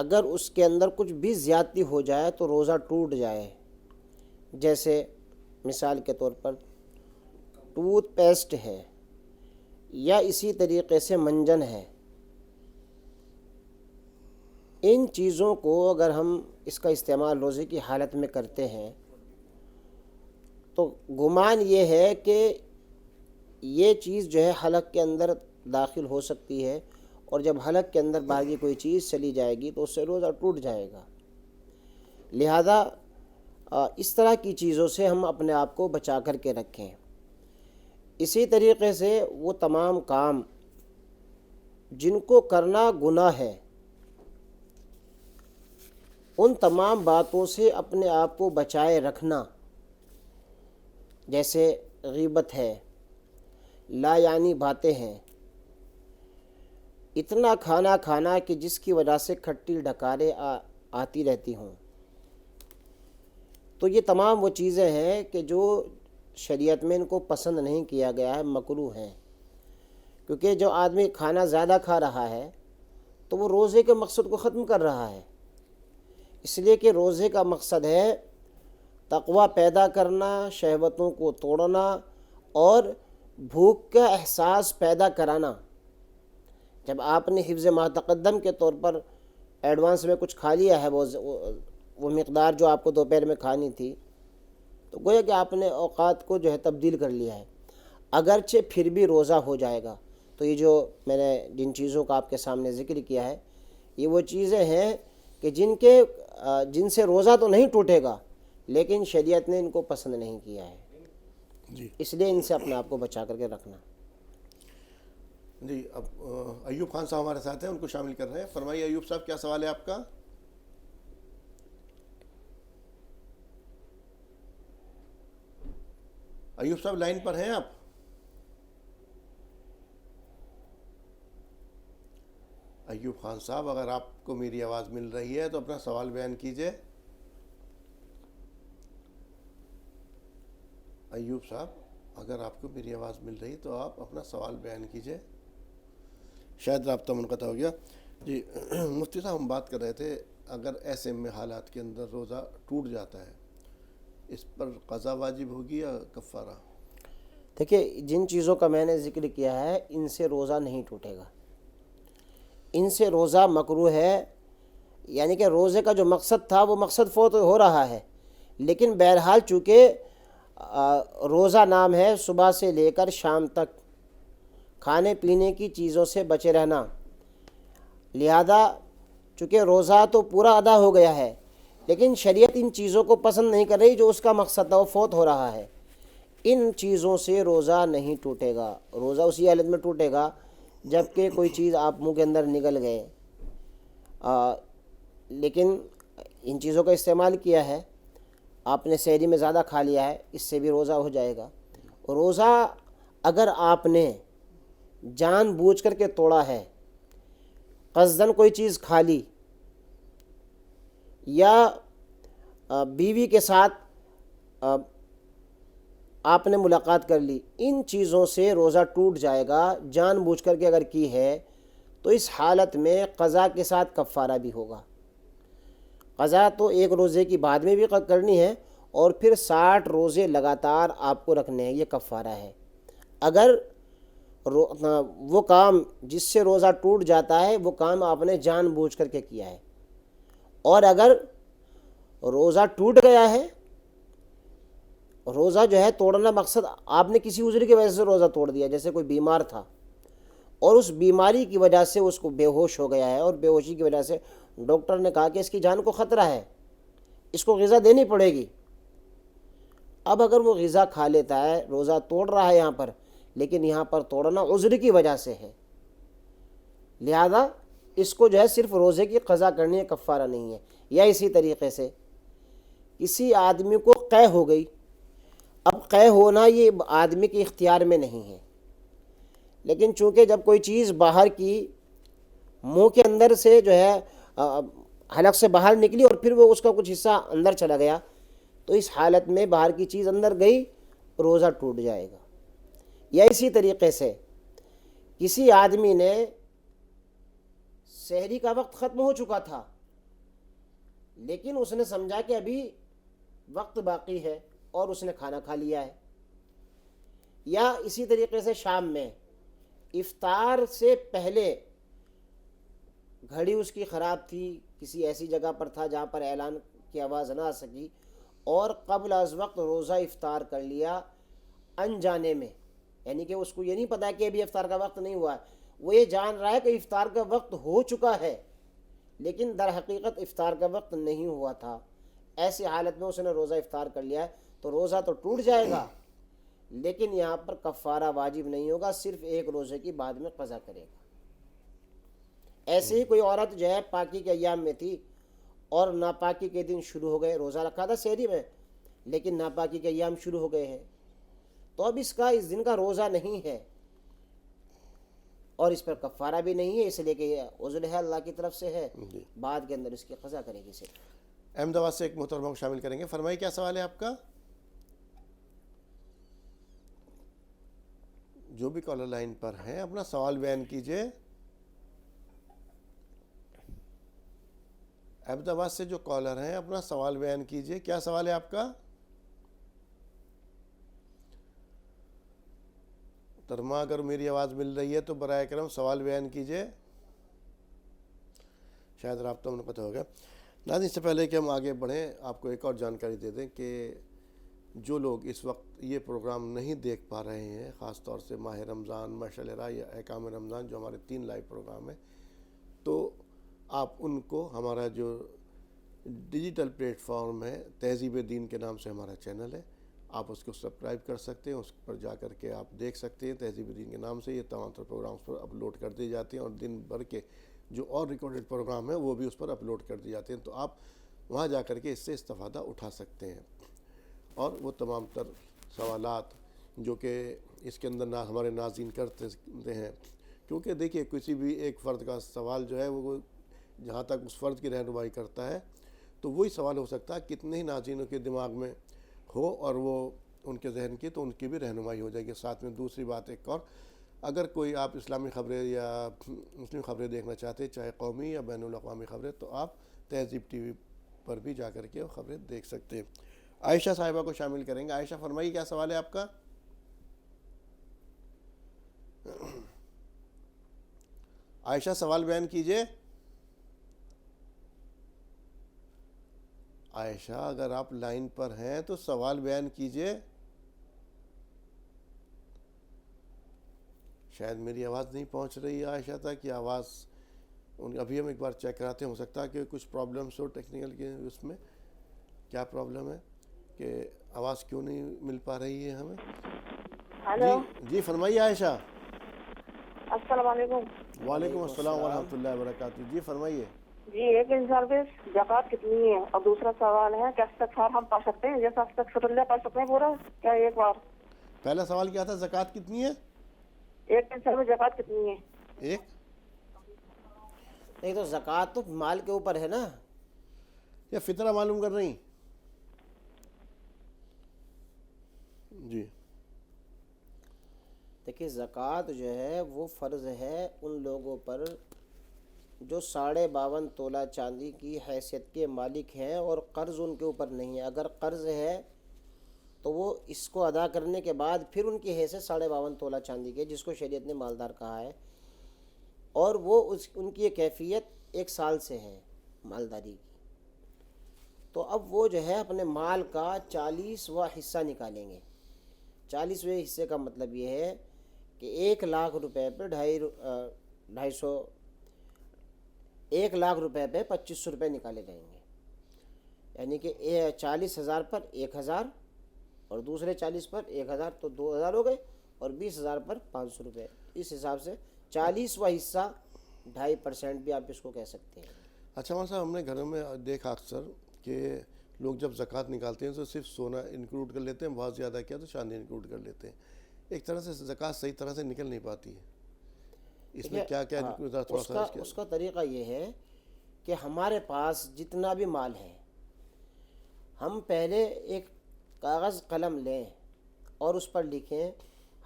اگر اس کے اندر کچھ بھی زیادتی ہو جائے تو روزہ ٹوٹ جائے. جیسے مثال کے طور پر ٹوتھ پیسٹ ہے یا اسی طریقے سے منجن ہے، ان چیزوں کو اگر ہم اس کا استعمال روزے کی حالت میں کرتے ہیں تو گمان یہ ہے کہ یہ چیز جو ہے حلق کے اندر داخل ہو سکتی ہے، اور جب حلق کے اندر باقی کوئی چیز چلی جائے گی تو اس سے روزہ ٹوٹ جائے گا. لہذا اس طرح کی چیزوں سے ہم اپنے آپ کو بچا کر کے رکھیں. اسی طریقے سے وہ تمام کام جن کو کرنا گناہ ہے، ان تمام باتوں سے اپنے آپ کو بچائے رکھنا، جیسے غیبت ہے، لا یعنی باتیں ہیں، اتنا کھانا کھانا کہ جس کی وجہ سے کھٹی ڈکاریں آتی رہتی ہوں. تو یہ تمام وہ چیزیں ہیں کہ جو شریعت میں ان کو پسند نہیں کیا گیا ہے، مکروہ ہیں. کیونکہ جو آدمی کھانا زیادہ کھا رہا ہے تو وہ روزے کے مقصد کو ختم کر رہا ہے. اس لیے کہ روزے کا مقصد ہے تقوی پیدا کرنا، شہوتوں کو توڑنا اور بھوک کا احساس پیدا کرانا. جب آپ نے حفظ ما تقدم کے طور پر ایڈوانس میں کچھ کھا لیا ہے، وہ مقدار جو آپ کو دوپہر میں کھانی تھی، تو گویا کہ آپ نے اوقات کو جو ہے تبدیل کر لیا ہے. اگرچہ پھر بھی روزہ ہو جائے گا. تو یہ جو میں نے جن چیزوں کا آپ کے سامنے ذکر کیا ہے، یہ وہ چیزیں ہیں کہ جن سے روزہ تو نہیں ٹوٹے گا، لیکن شریعت نے ان کو پسند نہیں کیا ہے. جی اس لیے ان سے اپنے آپ کو بچا کر کے رکھنا. جی، اب ایوب خان صاحب ہمارے ساتھ ہیں، ان کو شامل کر رہے ہیں. فرمائیے ایوب صاحب، کیا سوال ہے آپ کا؟ ایوب صاحب لائن پر ہیں آپ؟ ایوب خان صاحب، اگر آپ کو میری آواز مل رہی ہے تو اپنا سوال بیان کیجئے. ایوب صاحب، اگر آپ کو میری آواز مل رہی تو آپ اپنا سوال بیان کیجئے. شاید رابطہ منقطع ہو گیا. جی مفتی صاحب، ہم بات کر رہے تھے اگر ایسے میں حالات کے اندر روزہ ٹوٹ جاتا ہے، اس پر قضا واجب ہوگی یا کفارہ؟ دیکھیے، جن چیزوں کا میں نے ذکر کیا ہے ان سے روزہ نہیں ٹوٹے گا. ان سے روزہ مکروہ ہے. یعنی کہ روزے کا جو مقصد تھا وہ مقصد فوت ہو رہا ہے، لیکن بہرحال چونکہ روزہ نام ہے صبح سے لے کر شام تک کھانے پینے کی چیزوں سے بچے رہنا، لہذا چونکہ روزہ تو پورا ادا ہو گیا ہے، لیکن شریعت ان چیزوں کو پسند نہیں کر رہی جو اس کا مقصد تھا وہ فوت ہو رہا ہے. ان چیزوں سے روزہ نہیں ٹوٹے گا. روزہ اسی حالت میں ٹوٹے گا جب کہ کوئی چیز آپ منہ کے اندر نگل گئے، لیکن ان چیزوں کا استعمال کیا ہے، آپ نے سحری میں زیادہ کھا لیا ہے، اس سے بھی روزہ ہو جائے گا. روزہ اگر آپ نے جان بوجھ کر کے توڑا ہے، قصداً کوئی چیز کھا لی یا بیوی کے ساتھ آپ نے ملاقات کر لی، ان چیزوں سے روزہ ٹوٹ جائے گا. جان بوجھ کر کے اگر کی ہے تو اس حالت میں قضا کے ساتھ کفارہ بھی ہوگا. قضا تو ایک روزے کی بعد میں بھی کرنی ہے اور پھر 60 روزے لگاتار آپ کو رکھنے ہیں، یہ کفارہ ہے. اگر وہ کام جس سے روزہ ٹوٹ جاتا ہے وہ کام آپ نے جان بوجھ کر کے کیا ہے، اور اگر روزہ ٹوٹ گیا ہے، روزہ جو ہے توڑنا مقصد آپ نے کسی عذر کی وجہ سے روزہ توڑ دیا، جیسے کوئی بیمار تھا اور اس بیماری کی وجہ سے اس کو بے ہوش ہو گیا ہے، اور بے ہوشی کی وجہ سے ڈاکٹر نے کہا کہ اس کی جان کو خطرہ ہے، اس کو غذا دینی پڑے گی. اب اگر وہ غذا کھا لیتا ہے، روزہ توڑ رہا ہے یہاں پر، لیکن یہاں پر توڑنا عذر کی وجہ سے ہے، لہذا اس کو جو ہے صرف روزے کی قضا کرنی ہے، کفارہ نہیں ہے. یا اسی طریقے سے کسی آدمی کو قے ہو گئی. اب قے ہونا یہ آدمی کے اختیار میں نہیں ہے، لیکن چونکہ جب کوئی چیز باہر کی منہ کے اندر سے جو ہے حلق سے باہر نکلی اور پھر وہ اس کا کچھ حصہ اندر چلا گیا، تو اس حالت میں باہر کی چیز اندر گئی، روزہ ٹوٹ جائے گا. یا اسی طریقے سے کسی آدمی نے سحری کا وقت ختم ہو چکا تھا لیکن اس نے سمجھا کہ ابھی وقت باقی ہے اور اس نے کھانا کھا لیا ہے. یا اسی طریقے سے شام میں افطار سے پہلے گھڑی اس کی خراب تھی، کسی ایسی جگہ پر تھا جہاں پر اعلان کی آواز نہ آ سکی، اور قبل از وقت روزہ افطار کر لیا انجانے میں. یعنی کہ اس کو یہ نہیں پتا کہ ابھی افطار کا وقت نہیں ہوا ہے، وہ یہ جان رہا ہے کہ افطار کا وقت ہو چکا ہے لیکن در حقیقت افطار کا وقت نہیں ہوا تھا. ایسی حالت میں اس نے روزہ افطار کر لیا ہے تو روزہ تو ٹوٹ جائے گا، لیکن یہاں پر کفارہ واجب نہیں ہوگا، صرف ایک روزے کی بعد میں قضا کرے گا. ایسے ہی کوئی عورت جو ہے پاکی کے ایام میں تھی اور ناپاکی کے دن شروع ہو گئے، روزہ رکھا تھا سحری میں لیکن ناپاکی کے ایام شروع ہو گئے ہیں، تو اب اس دن کا روزہ نہیں ہے اور اس پر کفارہ بھی نہیں ہے، اس لیے کہ یہ عذر ہے اللہ کی طرف سے ہے، بعد کے اندر اس کی قضا کرے گی. صرف احمد آباد سے ایک محترمہ کو شامل کریں گے. فرمائیے کیا سوال ہے آپ کا؟ جو بھی کالر لائن پر ہیں اپنا سوال بیان کیجئے. احمد آباد سے جو کالر ہیں اپنا سوال بیان کیجئے. کیا سوال ہے آپ کا؟ محترمہ اگر میری آواز مل رہی ہے تو برائے کرم سوال بیان کیجئے. شاید رابطہ منقطع ہو گیا. ناظرین اس سے پہلے کہ ہم آگے بڑھیں آپ کو ایک اور جانکاری دے دیں کہ جو لوگ اس وقت یہ پروگرام نہیں دیکھ پا رہے ہیں، خاص طور سے ماہ رمضان، مشعل راہ یا احکام رمضان جو ہمارے 3 لائیو پروگرام ہیں، تو آپ ان کو ہمارا جو ڈیجیٹل پلیٹ فارم ہے تہذیب دین کے نام سے ہمارا چینل ہے، آپ اس کو سبسکرائب کر سکتے ہیں. اس پر جا کر کے آپ دیکھ سکتے ہیں. تہذیب دین کے نام سے یہ تمام تر پروگرامس پر اپلوڈ کر دیے جاتے ہیں اور دن بھر کے جو اور ریکارڈڈ پروگرام ہیں وہ بھی اس پر اپلوڈ کر دیے جاتے ہیں، تو آپ وہاں جا کر کے اس سے استفادہ اٹھا سکتے ہیں. اور وہ تمام تر سوالات جو کہ اس کے اندر ہمارے ناظرین کرتے ہیں، کیونکہ دیکھیے کسی بھی ایک فرد کا سوال جو ہے وہ جہاں تک اس فرد کی رہنمائی کرتا ہے تو وہی سوال ہو سکتا ہے کتنے ہی ناظرینوں کے دماغ میں ہو اور وہ ان کے ذہن کی تو ان کی بھی رہنمائی ہو جائے گی. ساتھ میں دوسری بات ایک اور، اگر کوئی آپ اسلامی خبریں یا مسلم خبریں دیکھنا چاہتے ہیں چاہے قومی یا بین الاقوامی خبریں، تو آپ تہذیب ٹی وی پر بھی جا کر کے وہ خبریں دیکھ سکتے ہیں. عائشہ صاحبہ کو شامل کریں گے. عائشہ فرمائیے کیا سوال ہے آپ کا؟ عائشہ سوال بیان کیجئے. عائشہ اگر آپ لائن پر ہیں تو سوال بیان کیجئے. شاید میری آواز نہیں پہنچ رہی ہے عائشہ تک، کہ آواز ابھی ہم ایک بار چیک کراتے ہیں، ہو سکتا ہے کہ کچھ پرابلمس ہو ٹیکنیکل کے. اس میں کیا پرابلم ہے کہ آواز کیوں نہیں مل پا رہی ہے ہمیں؟ ہلو جی فرمائیے عائشہ. السلام علیکم. وعلیکم السلام ورحمۃ اللہ وبرکاتہ. جی فرمائیے. جی ایک انسان پہ زکوٰۃ کتنی ہے؟ اور دوسرا سوال ہے کہ استغفار ہم پڑھ سکتے ہیں جیسا استغفر اللہ پڑھ سکتے ہیں پورا کیا ایک بار؟ پہلا سوال کیا تھا؟ زکوٰۃ کتنی ہے؟ ایک انسان میں زکوٰۃ کتنی ہے؟ ایک نہیں تو زکوٰۃ تو مال کے اوپر ہے نا، یا فطرہ معلوم کر رہی؟ جی دیکھیے زکوٰۃ جو ہے وہ فرض ہے ان لوگوں پر جو 52.5 تولہ چاندی کی حیثیت کے مالک ہیں اور قرض ان کے اوپر نہیں ہے. اگر قرض ہے تو وہ اس کو ادا کرنے کے بعد پھر ان کی حیثیت 52.5 تولہ چاندی کے، جس کو شریعت نے مالدار کہا ہے، اور وہ ان کی کیفیت 1 سال سے ہے مالداری کی. تو اب وہ جو ہے اپنے مال کا 40واں حصہ نکالیں گے. 40ویں حصے کا مطلب یہ ہے کہ 1 لاکھ روپے پہ 1 لاکھ روپے پہ 2500 روپے نکالے جائیں گے. یعنی کہ 40,000 پر 1,000 اور دوسرے 40 پر 1,000 تو 2,000 ہو گئے، اور 20,000 پر 500 روپے. اس حساب سے 40واں حصہ 2.5% بھی آپ اس کو کہہ سکتے ہیں. اچھا مولانا صاحب، ہم نے گھروں میں دیکھا اکثر کہ لوگ جب زکوٰۃ نکالتے ہیں تو صرف سونا انکلوڈ کر لیتے ہیں، بہت زیادہ کیا تو چاندی انکلوڈ کر لیتے ہیں. ایک طرح سے زکوٰۃ صحیح طرح سے نکل نہیں پاتی ہے. اس میں کیا کیا اس کا طریقہ یہ ہے کہ ہمارے پاس جتنا بھی مال ہے، ہم پہلے ایک کاغذ قلم لیں اور اس پر لکھیں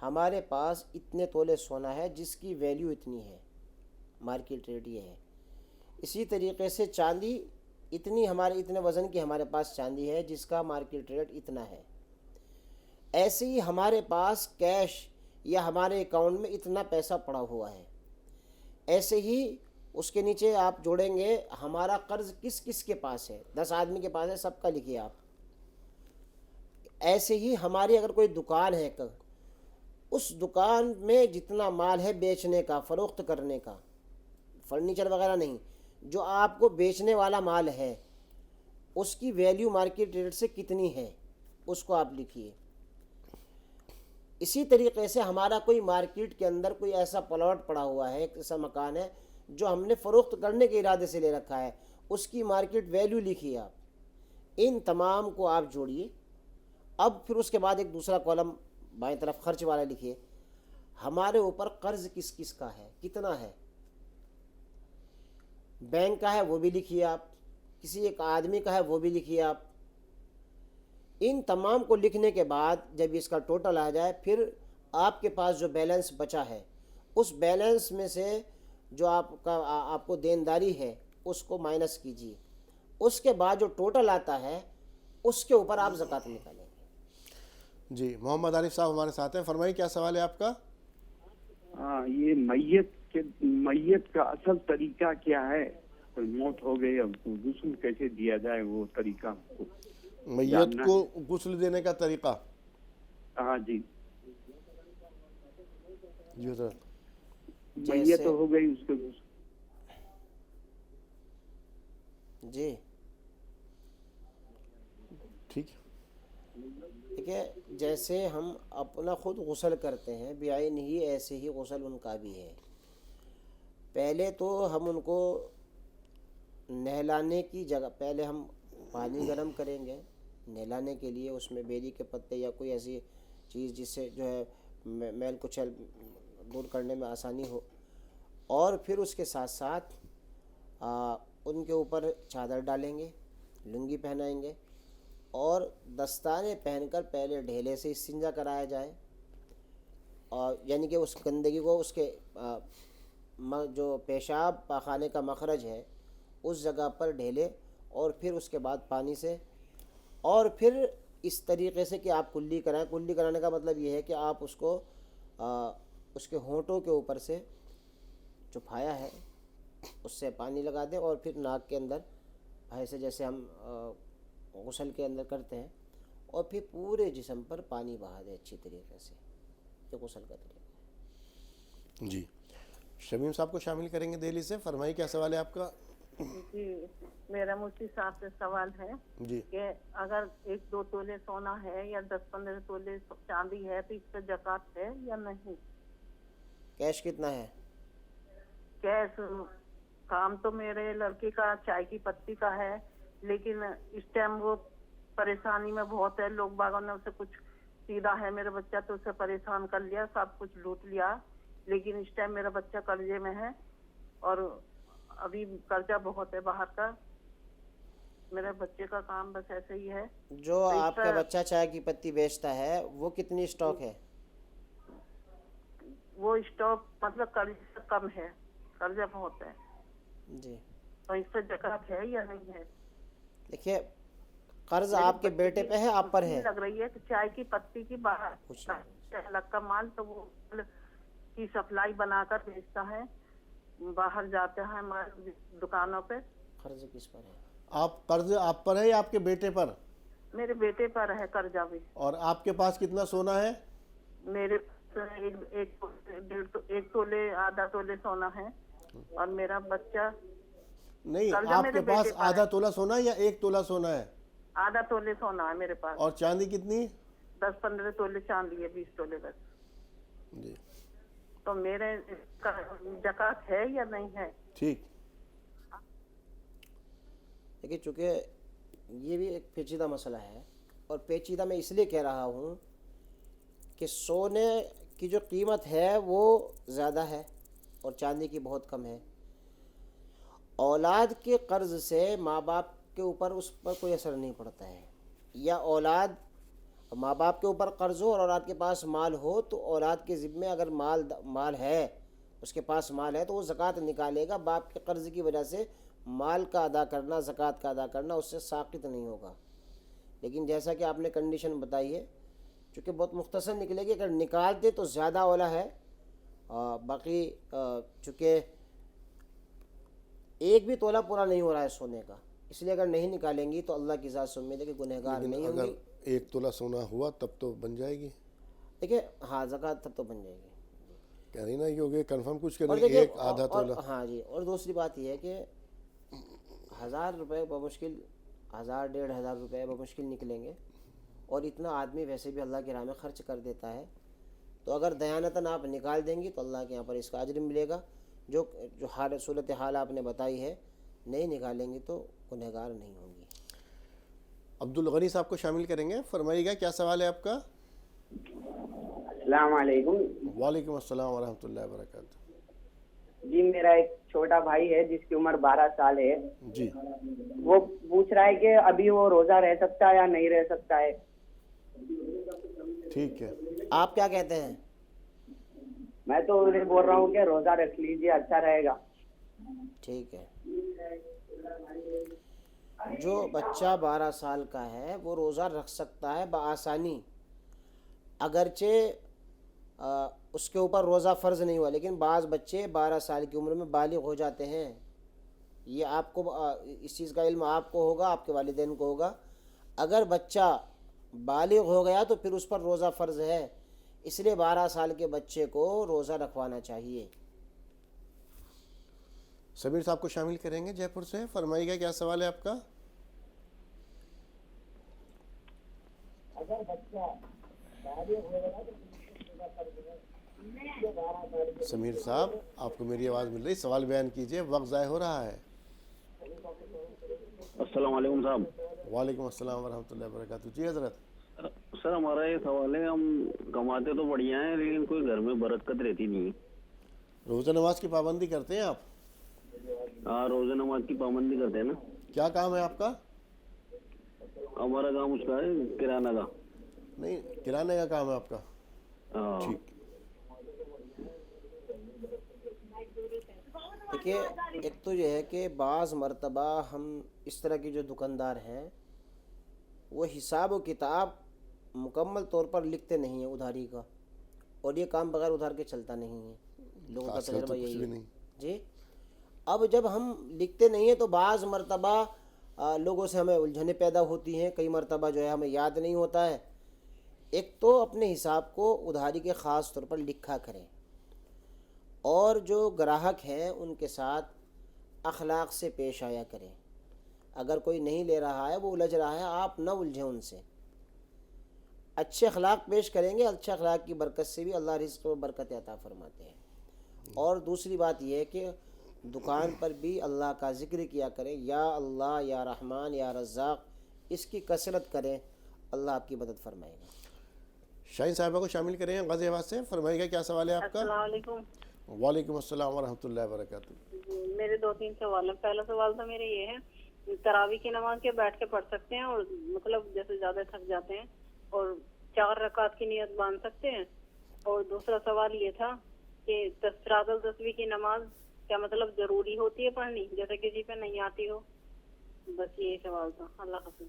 ہمارے پاس اتنے تولے سونا ہے جس کی ویلیو اتنی ہے، مارکیٹ ریٹ یہ ہے. اسی طریقے سے چاندی اتنی ہمارے اتنے وزن کی ہمارے پاس چاندی ہے جس کا مارکیٹ ریٹ اتنا ہے، ایسے ہی ہمارے پاس کیش یا ہمارے اکاؤنٹ میں اتنا پیسہ پڑا ہوا ہے، ایسے ہی اس کے نیچے آپ جوڑیں گے ہمارا قرض کس کس کے پاس ہے، 10 آدمی کے پاس ہے، سب کا لکھیے آپ۔ ایسے ہی ہماری اگر کوئی دکان ہے، اس دکان میں جتنا مال ہے بیچنے کا، فروخت کرنے کا، فرنیچر وغیرہ نہیں، جو آپ کو بیچنے والا مال ہے اس کی ویلیو مارکیٹ ریٹ سے کتنی ہے اس کو آپ لکھیے۔ اسی طریقے سے ہمارا کوئی مارکیٹ کے اندر کوئی ایسا پلاٹ پڑا ہوا ہے، ایک ایسا مکان ہے جو ہم نے فروخت کرنے کے ارادے سے لے رکھا ہے، اس کی مارکیٹ ویلیو لکھیے آپ۔ ان تمام کو آپ جوڑیے۔ اب پھر اس کے بعد ایک دوسرا کالم بائیں طرف خرچ والا لکھیے، ہمارے اوپر قرض کس کس کا ہے، کتنا ہے، بینک کا ہے وہ بھی لکھیے آپ، کسی ایک آدمی کا ہے وہ بھی لکھیے آپ۔ ان تمام کو لکھنے کے بعد جب اس کا ٹوٹل آ جائے، پھر آپ کے پاس جو بیلنس بچا ہے اس بیلنس میں سے جو آپ کو دینداری ہے اس کو مائنس کیجیے، اس کے بعد جو ٹوٹل آتا ہے اس کے اوپر آپ زکوٰۃ نکالیں گے۔ جی محمد عارف صاحب ہمارے ساتھ ہیں، فرمائیے کیا سوال ہے آپ کا؟ ہاں، یہ میت کا اصل طریقہ کیا ہے؟ موت ہو گئی، اب غسل کیسے دیا جائے وہ طریقہ ہم کو میت جاننا کو ہے۔ غسل دینے کا طریقہ؟ ہاں جی، جی حضرت۔ میت تو ہو گئی، اس کے جی ٹھیک۔ دیکھیے، جیسے ہم اپنا خود غسل کرتے ہیں بعین ہی، ایسے ہی غسل ان کا بھی ہے۔ پہلے تو ہم ان کو نہلانے کی جگہ، پہلے ہم پانی گرم کریں گے نہلانے کے لیے، اس میں بیری کے پتے یا کوئی ایسی چیز جس سے جو ہے میل کچیل دور کرنے میں آسانی ہو، اور پھر اس کے ساتھ ساتھ ان کے اوپر چادر ڈالیں گے، لنگی پہنائیں گے، اور دستانے پہن کر پہلے ڈھیلے سے استنجا کرایا جائے، اور یعنی کہ اس گندگی کو اس کے جو پیشاب پاخانے کا مخرج ہے اس جگہ پر ڈھیلے، اور پھر اس کے بعد پانی سے، اور پھر اس طریقے سے کہ آپ کلی کرائیں۔ کلی کرانے کا مطلب یہ ہے کہ آپ اس کو اس کے ہونٹوں کے اوپر سے جو پھایا ہے اس سے پانی لگا دیں، اور پھر ناک کے اندر ایسے جیسے ہم غسل کے اندر کرتے ہیں، اور پھر پورے جسم پر پانی بہا دیں اچھی طریقے سے۔ یہ غسل کا طریقہ ہے۔ جی شمیم صاحب کو شامل کریں گے دہلی سے، فرمائیے کیا سوال ہے آپ کا؟ جی میرا مفتی صاحب سے سوال ہے جی کہ اگر 1-2 تولے سونا ہے یا 10-15 تولے چاندی ہے تو اس پہ زکوٰۃ ہے یا نہیں؟ کیش کتنا ہے؟ کیش کام تو میرے لڑکے کا چائے کی پتی کا ہے، لیکن اس ٹائم وہ پریشانی میں بہت ہے، لوگ باغوں نے اسے کچھ سیدھا ہے، میرا بچہ تو اسے پریشان کر لیا، سب کچھ لوٹ لیا، لیکن اس ٹائم میرا بچہ قرضے میں ہے، اور ابھی قرضہ بہت ہے باہر کا، میرے بچے کا کام بس ایسے ہی ہے۔ جو آپ کا بچہ چائے کی پتی بیچتا ہے وہ کتنی اسٹاک ہے؟ وہ اسٹاک مطلب قرضہ کم ہے، قرضہ بہت ہے، جی تو اس پہ زکوٰۃ ہے یا نہیں ہے؟ دیکھیے، قرض آپ کے بیٹے پہ ہے، آپ پر ہے؟ لگ رہی ہے کہ چائے کی پتی کی باہر کچھ نہیں۔ الگ کا مال تو وہ کی سپلائی بنا کر بیچتا ہے، باہر جاتے ہیں ہمارے دکانوں پہ۔ قرض کس پر ہے؟ قرض آپ پر ہے یا آپ کے بیٹے پر؟ میرے بیٹے پر ہے قرضہ بھی۔ اور آپ کے پاس کتنا سونا ہے؟ میرے ایک تولے آدھا تولے سونا ہے، اور میرا بچہ نہیں، آپ کے پاس آدھا تولہ سونا ہے یا 1 تولہ سونا ہے؟ آدھا تولے سونا ہے میرے پاس، اور چاندی کتنی؟ 10-15 تولے چاندی ہے، 20 تولے بس۔ جی تو میرے زکوٰۃ ہے یا نہیں ہے؟ ٹھیک۔ دیکھیے، چونکہ یہ بھی ایک پیچیدہ مسئلہ ہے، اور پیچیدہ میں اس لیے کہہ رہا ہوں کہ سونے کی جو قیمت ہے وہ زیادہ ہے اور چاندی کی بہت کم ہے۔ اولاد کے قرض سے ماں باپ کے اوپر اس پر کوئی اثر نہیں پڑتا ہے، یا اولاد ماں باپ کے اوپر قرض ہو اور اولاد کے پاس مال ہو تو اولاد کے ذمے اگر مال ہے، اس کے پاس مال ہے تو وہ زکوٰۃ نکالے گا، باپ کے قرض کی وجہ سے مال کا ادا کرنا، زکوٰۃ کا ادا کرنا اس سے ساقط نہیں ہوگا. لیکن جیسا کہ آپ نے کنڈیشن بتائی ہے، چونکہ بہت مختصر نکلے گی، اگر نکالتے تو زیادہ اولا ہے. باقی چونکہ ایک بھی تولہ پورا نہیں ہو رہا ہے سونے کا، اس لیے اگر نہیں نکالیں گی تو اللہ کی ذات سے امید ہے کہ گنہگار لیکن نہیں ہوں اگر گی. 1 تولہ سونا ہوا تب تو بن جائے گی. دیکھیں ہاں زکوٰۃ تب تو بن جائے گی. کہہ رہی نا کہ کنفرم کچھ اور کریں دیکھیں 1 آدھا تولہ. ہاں جی، اور دوسری بات یہ ہے کہ 1000 روپے بمشکل 1000-1500 روپے بمشکل نکلیں گے، اور اتنا آدمی ویسے بھی اللہ کی راہ میں خرچ کر دیتا ہے. تو اگر دیانتاً آپ نکال دیں گی تو اللہ کے یہاں پر اس کا اجر ملے گا. جو صورت حال آپ نے بتائی ہے، نہیں نکالیں گی تو گنہگار نہیں ہوں گی. عبد الغنی صاحب کو شامل کریں گے. فرمائیے گا کیا سوال ہے آپ کا؟ السلام علیکم. وعلیکم السلام ورحمۃ اللہ وبرکاتہ. جی میرا ایک چھوٹا بھائی ہے جس کی عمر 12 سال ہے. جی وہ پوچھ رہا ہے کہ ابھی وہ روزہ رہ سکتا ہے یا نہیں رہ سکتا ہے. ٹھیک ہے. آپ کیا کہتے ہیں؟ میں تو انہیں بول رہا ہوں کہ روزہ رکھ لیجئے، اچھا رہے گا. ٹھیک ہے. جو بچہ 12 سال کا ہے وہ روزہ رکھ سکتا ہے بآسانی، اگرچہ اس کے اوپر روزہ فرض نہیں ہوا، لیکن بعض بچے 12 سال کی عمر میں بالغ ہو جاتے ہیں. یہ آپ کو اس چیز کا علم آپ کو ہوگا، آپ کے والدین کو ہوگا. اگر بچہ بالغ ہو گیا تو پھر اس پر روزہ فرض ہے، اس لیے 12 سال کے بچے کو روزہ رکھوانا چاہیے. سمیر صاحب کو شامل کریں گے جے پور سے. فرمائیے گا کیا سوال ہے آپ کا؟ سمیر صاحب آپ کو میری آواز مل رہی؟ سوال بیان کیجئے، وقت ضائع ہو رہا ہے. السلام علیکم صاحب. وعلیکم السلام ورحمۃ اللہ وبرکاتہ. جی حضرت. سر ہمارا یہ سوال ہے، ہم کماتے تو بڑھیا ہیں لیکن کوئی گھر میں برکت رہتی نہیں. روزہ نماز کی پابندی کرتے ہیں آپ؟ ہاں روزہ نماز کی پابندی کرتے ہیں نا. کیا کام ہے آپ کا؟ ہمارا کام اس کا ہے کرانہ کا. نہیں، کرانے کا کام ہے آپ کا. ہاں. ٹھیک. دیکھیے ایک تو یہ ہے کہ بعض مرتبہ ہم اس طرح کی جو دکاندار ہیں وہ حساب و کتاب مکمل طور پر لکھتے نہیں ہیں ادھاری کا، اور یہ کام بغیر ادھار کے چلتا نہیں ہے. لوگوں کا آج کل تو تجربہ کچھ یہی بھی ہے. نہیں. جی اب جب ہم لکھتے نہیں ہیں تو بعض مرتبہ لوگوں سے ہمیں الجھنیں پیدا ہوتی ہیں. کئی مرتبہ جو ہے ہمیں یاد نہیں ہوتا ہے. ایک تو اپنے حساب کو ادھاری کے خاص طور پر لکھا کریں، اور جو گراہک ہیں ان کے ساتھ اخلاق سے پیش آیا کریں. اگر کوئی نہیں لے رہا ہے، وہ الجھ رہا ہے، آپ نہ الجھیں ان سے. اچھے اخلاق پیش کریں گے، اچھے اخلاق کی برکت سے بھی اللہ رزق و برکت عطا فرماتے ہیں. اور دوسری بات یہ ہے کہ دکان پر بھی اللہ کا ذکر کیا کریں، یا اللہ، یا رحمان، یا رزاق، اس کی کثرت کریں، اللہ آپ کی مدد فرمائے گا. شاہین صاحبہ کو شامل کریں غازی آباد سے. فرمائیے گا کیا سوال ہے آپ کا؟ السلام علیکم. وعلیکم السلام ورحمۃ اللہ وبرکاتہ. میرے 2-3 سوال ہیں. پہلا سوال تو میرے یہ ہے، تراویح کی نماز کے بیٹھ کے پڑھ سکتے ہیں، اور مطلب جیسے زیادہ تھک جاتے ہیں اور 4 رکعت کی نیت باندھ سکتے ہیں؟ اور دوسرا سوال یہ تھا کہ تسبیحات التسبیح کی نماز کیا مطلب ضروری ہوتی ہے پڑھنی، جیسے کسی پہ نہیں آتی ہو؟ بس یہی سوال تھا. اللہ حافظ.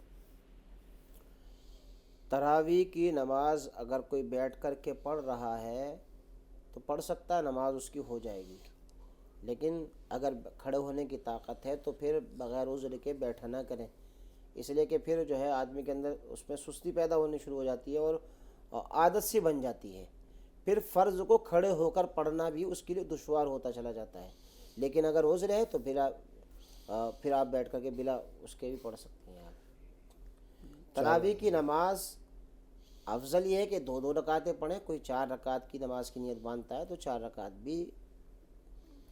تراویح کی نماز اگر کوئی بیٹھ کر کے پڑھ رہا ہے تو پڑھ سکتا ہے، نماز اس کی ہو جائے گی. لیکن اگر کھڑے ہونے کی طاقت ہے تو پھر بغیر عذر کے بیٹھا نہ کریں، اس لیے کہ پھر جو ہے آدمی کے اندر اس میں سستی پیدا ہونی شروع ہو جاتی ہے اور عادت سی بن جاتی ہے. پھر فرض کو کھڑے ہو کر پڑھنا بھی اس کے لیے دشوار ہوتا چلا جاتا ہے. لیکن اگر عذر ہے تو پھر آپ بیٹھ کر کے بلا اس کے بھی پڑھ سکتے ہیں. تراویح کی نماز افضل یہ ہے کہ 2 رکعتیں پڑھیں. کوئی 4 رکعت کی نماز کی نیت باندھتا ہے تو 4 رکعت بھی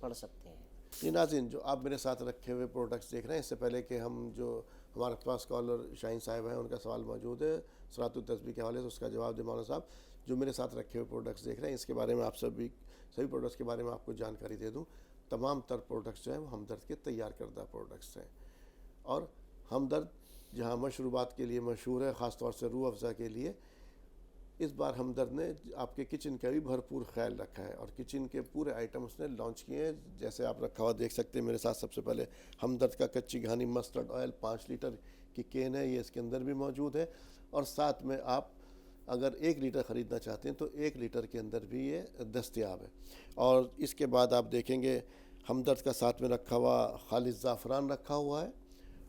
پڑھ سکتے ہیں. یہ ناظرین جو آپ میرے ساتھ رکھے ہوئے پروڈکٹس دیکھ رہے ہیں، اس سے پہلے کہ ہم جو ہمارے پاس کالر شاہین صاحب ہیں ان کا سوال موجود ہے صلاۃ التسبیح کے حوالے سے، اس کا جواب دے مولانا صاحب. جو میرے ساتھ رکھے ہوئے پروڈکٹس دیکھ رہے ہیں اس کے بارے میں آپ سبھی پروڈکٹس کے بارے میں آپ کو جانکاری دے دوں. تمام تر پروڈکٹس جو ہیں وہ ہمدرد کے تیار کردہ پروڈکٹس ہیں، اور ہمدرد جہاں مشروبات کے لیے مشہور ہے، خاص طور سے روح افزا کے لیے، اس بار ہمدرد نے آپ کے کچن کا بھی بھرپور خیال رکھا ہے اور کچن کے پورے آئٹم اس نے لانچ کیے ہیں. جیسے آپ رکھا ہوا دیکھ سکتے ہیں میرے ساتھ. سب سے پہلے ہمدرد کا کچی گھانی مسٹرڈ آئل 5 لیٹر کی کین ہے, یہ اس کے اندر بھی موجود ہے. اور ساتھ میں آپ اگر 1 لیٹر خریدنا چاہتے ہیں تو 1 لیٹر کے اندر بھی یہ دستیاب ہے. اور اس کے بعد آپ دیکھیں گے ہمدرد کا ساتھ میں رکھا ہوا خالص زعفران رکھا ہوا ہے,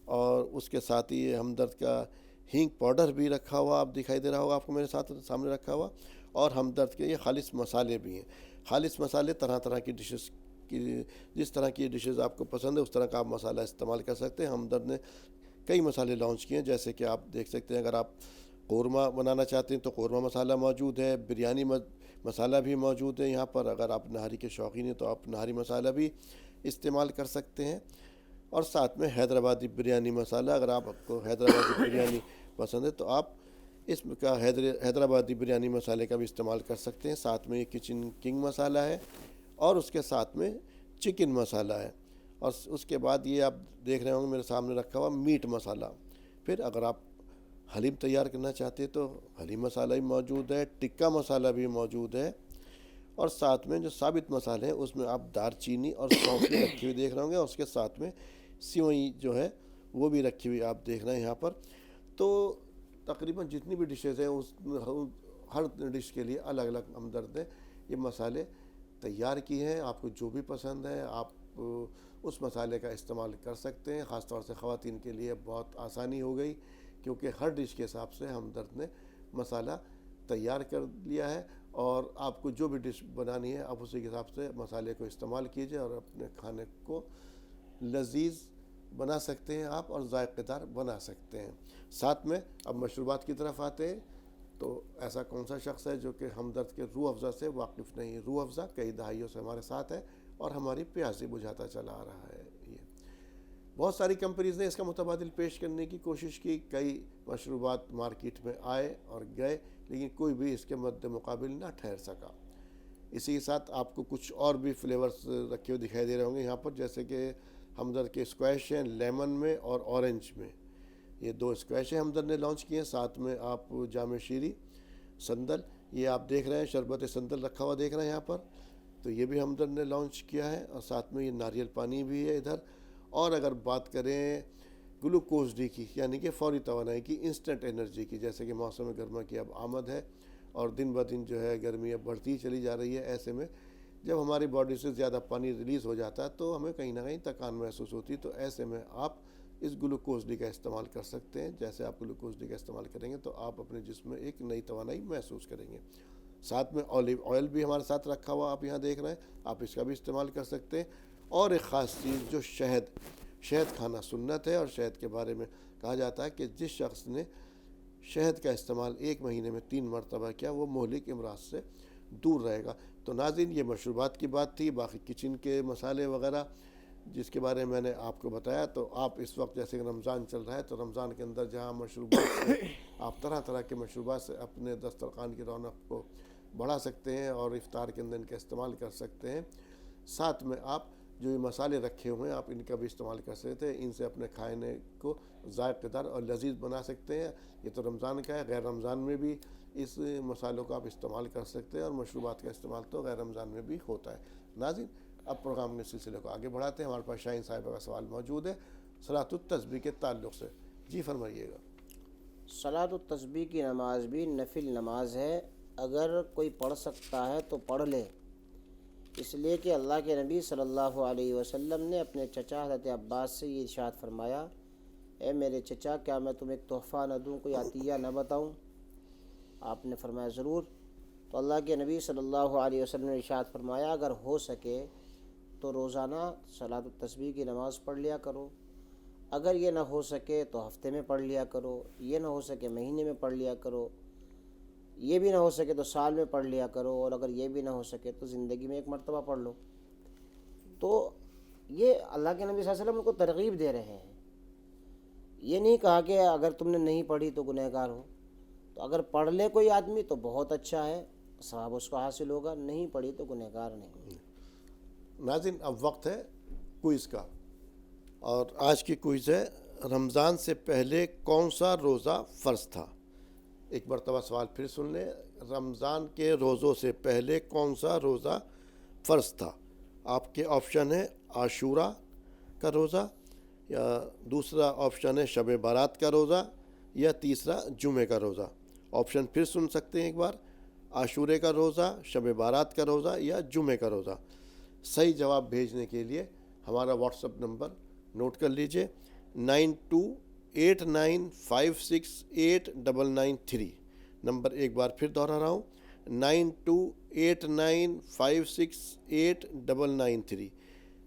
اور اس کے ساتھ ہی یہ ہمدرد کا ہینگ پاؤڈر بھی رکھا ہوا آپ دکھائی دے رہا ہوگا آپ کو میرے ساتھ سامنے رکھا ہوا. اور ہمدرد کے یہ خالص مسالے بھی ہیں. خالص مسالے طرح طرح کی ڈشز کی, جس طرح کی ڈشز آپ کو پسند ہے اس طرح کا آپ مسالہ استعمال کر سکتے ہیں. ہمدرد نے کئی مسالے لانچ کیے ہیں, جیسے کہ آپ دیکھ سکتے ہیں اگر آپ قورمہ بنانا چاہتے ہیں تو قورمہ مسالہ موجود ہے, بریانی مسالہ بھی موجود ہے یہاں پر. اگر آپ نہاری کے شوقین ہیں تو آپ نہاری مسالہ بھی استعمال کر سکتے ہیں. اور ساتھ میں حیدرآبادی بریانی مسالہ, اگر آپ کو حیدرآبادی بریانی پسند ہے تو آپ اس کا حیدرآبادی بریانی مسالے کا بھی استعمال کر سکتے ہیں. ساتھ میں یہ کچن کنگ مسالہ ہے اور اس کے ساتھ میں چکن مسالہ ہے. اور اس کے بعد یہ آپ دیکھ رہے ہوں گے میرے سامنے رکھا ہوا میٹ مسالہ. پھر اگر آپ حلیم تیار کرنا چاہتے ہیں تو حلیم مسالہ بھی موجود ہے, ٹکا مسالہ بھی موجود ہے. اور ساتھ میں جو ثابت مسالے ہیں اس میں آپ دار چینی اور سونف بھی رکھی ہوئی دیکھ رہے ہوں گے, اور اس کے ساتھ میں سیوئی جو ہے وہ بھی رکھی ہوئی آپ دیکھ رہے ہیں یہاں پر. تو تقریباً جتنی بھی ڈشز ہیں ہر ڈش کے لیے الگ الگ ہمدرد نے یہ مسالے تیار کیے ہیں. آپ کو جو بھی پسند ہے آپ اس مسالے کا استعمال کر سکتے ہیں. خاص طور سے خواتین کے لیے بہت آسانی ہو گئی کیونکہ ہر ڈش کے حساب سے ہمدرد نے مسالہ تیار کر لیا ہے, اور آپ کو جو بھی ڈش بنانی ہے آپ اسی کے حساب سے مسالے کو استعمال کیجئے اور اپنے کھانے کو لذیذ بنا سکتے ہیں آپ اور ذائقہ دار بنا سکتے ہیں. ساتھ میں اب مشروبات کی طرف آتے ہیں تو ایسا کون سا شخص ہے جو کہ ہمدرد کے روح افزا سے واقف نہیں. روح افزا کئی دہائیوں سے ہمارے ساتھ ہے اور ہماری پیاسی بجھاتا چلا آ رہا ہے. یہ بہت ساری کمپنیز نے اس کا متبادل پیش کرنے کی کوشش کی, کئی مشروبات مارکیٹ میں آئے اور گئے, لیکن کوئی بھی اس کے مد مقابل نہ ٹھہر سکا. اسی کے ساتھ آپ کو کچھ اور بھی فلیورز رکھے ہوئے دکھائی دے رہے ہوں گے یہاں پر, جیسے کہ ہمدرد کے اسکویش ہیں لیمن میں اور اورنج میں. یہ 2 اسکویش ہیں ہمدرد نے لانچ کیے ہیں. ساتھ میں آپ جام شیری سندل یہ آپ دیکھ رہے ہیں, شربت سندل رکھا ہوا دیکھ رہے ہیں یہاں پر, تو یہ بھی ہمدرد نے لانچ کیا ہے. اور ساتھ میں یہ ناریل پانی بھی ہے ادھر. اور اگر بات کریں گلوکوز ڈی کی, یعنی کہ فوری توانائی کی, انسٹنٹ انرجی کی, جیسے کہ موسم گرما کی اب آمد ہے اور دن بدن جو ہے گرمی اب بڑھتی چلی جا رہی ہے. ایسے میں جب ہماری باڈی سے زیادہ پانی ریلیز ہو جاتا ہے تو ہمیں کہیں نہ کہیں تکان محسوس ہوتی ہے. تو ایسے میں آپ اس گلوکوز ڈی کا استعمال کر سکتے ہیں. جیسے آپ گلوکوز ڈی کا استعمال کریں گے تو آپ اپنے جسم میں ایک نئی توانائی محسوس کریں گے. ساتھ میں اولیو آئل بھی ہمارے ساتھ رکھا ہوا آپ یہاں دیکھ رہے ہیں, آپ اس کا بھی استعمال کر سکتے ہیں. اور ایک خاص چیز جو شہد کھانا سنت ہے, اور شہد کے بارے میں کہا جاتا ہے کہ جس شخص نے شہد کا استعمال 1 مہینے میں 3 مرتبہ کیا وہ مہلک امراض سے دور رہے گا. تو ناظرین یہ مشروبات کی بات تھی. باقی کچن کے مسالے وغیرہ جس کے بارے میں نے آپ کو بتایا, تو آپ اس وقت جیسے کہ رمضان چل رہا ہے تو رمضان کے اندر جہاں مشروبات سے آپ طرح طرح کے مشروبات سے اپنے دسترخوان کی رونق کو بڑھا سکتے ہیں اور افطار کے اندر ان کا استعمال کر سکتے ہیں. ساتھ میں آپ جو یہ مسالے رکھے ہوئے ہیں آپ ان کا بھی استعمال کر سکتے ہیں. ان سے اپنے کھانے کو ذائقہ دار اور لذیذ بنا سکتے ہیں. یہ تو رمضان کا ہے, غیر رمضان میں بھی اس مسالوں کا آپ استعمال کر سکتے ہیں, اور مشروبات کا استعمال تو غیر رمضان میں بھی ہوتا ہے. ناظرین اب پروگرام کے سلسلے کو آگے بڑھاتے ہیں. ہمارے پاس شاہین صاحبہ کا سوال موجود ہے صلاۃ التسبیح کے تعلق سے. جی فرمائیے گا. صلاۃ التسبیح کی نماز بھی نفل نماز ہے, اگر کوئی پڑھ سکتا ہے تو پڑھ لے, اس لیے کہ اللہ کے نبی صلی اللہ علیہ وسلم نے اپنے چچا حضرت عباس سے یہ ارشاد فرمایا, اے میرے چچا کیا میں تمہیں ایک تحفہ نہ دوں, کوئی عطیہ نہ بتاؤں؟ آپ نے فرمایا ضرور. تو اللہ کے نبی صلی اللہ علیہ وسلم نے ارشاد فرمایا اگر ہو سکے تو روزانہ صلاۃ التسبیح کی نماز پڑھ لیا کرو, اگر یہ نہ ہو سکے تو ہفتے میں پڑھ لیا کرو, یہ نہ ہو سکے مہینے میں پڑھ لیا کرو, یہ بھی نہ ہو سکے تو سال میں پڑھ لیا کرو, اور اگر یہ بھی نہ ہو سکے تو زندگی میں 1 مرتبہ پڑھ لو. تو یہ اللہ کے نبی صلی اللہ علیہ وسلم کو ترغیب دے رہے ہیں. یہ نہیں کہا کہ اگر تم نے نہیں پڑھی تو گنہگار ہو. تو اگر پڑھ لے کوئی آدمی تو بہت اچھا ہے, ثواب اس کو حاصل ہوگا, نہیں پڑھی تو گنہگار نہیں. ناظرین اب وقت ہے کوئز کا, اور آج کی کوئز ہے رمضان سے پہلے کون سا روزہ فرض تھا. ایک مرتبہ سوال پھر سن لیں, رمضان کے روزوں سے پہلے کون سا روزہ فرض تھا؟ آپ کے آپشن ہے عاشورہ کا روزہ، یا دوسرا آپشن ہے شب بارات کا روزہ، یا تیسرا جمعے کا روزہ۔ آپشن پھر سن سکتے ہیں ایک بار، عاشورے کا روزہ، شب بارات کا روزہ یا جمعے کا روزہ۔ صحیح جواب بھیجنے کے لیے ہمارا واٹس اپ نمبر نوٹ کر لیجئے 9289568993۔ نمبر ایک بار پھر دوہرا رہا ہوں 9289568993۔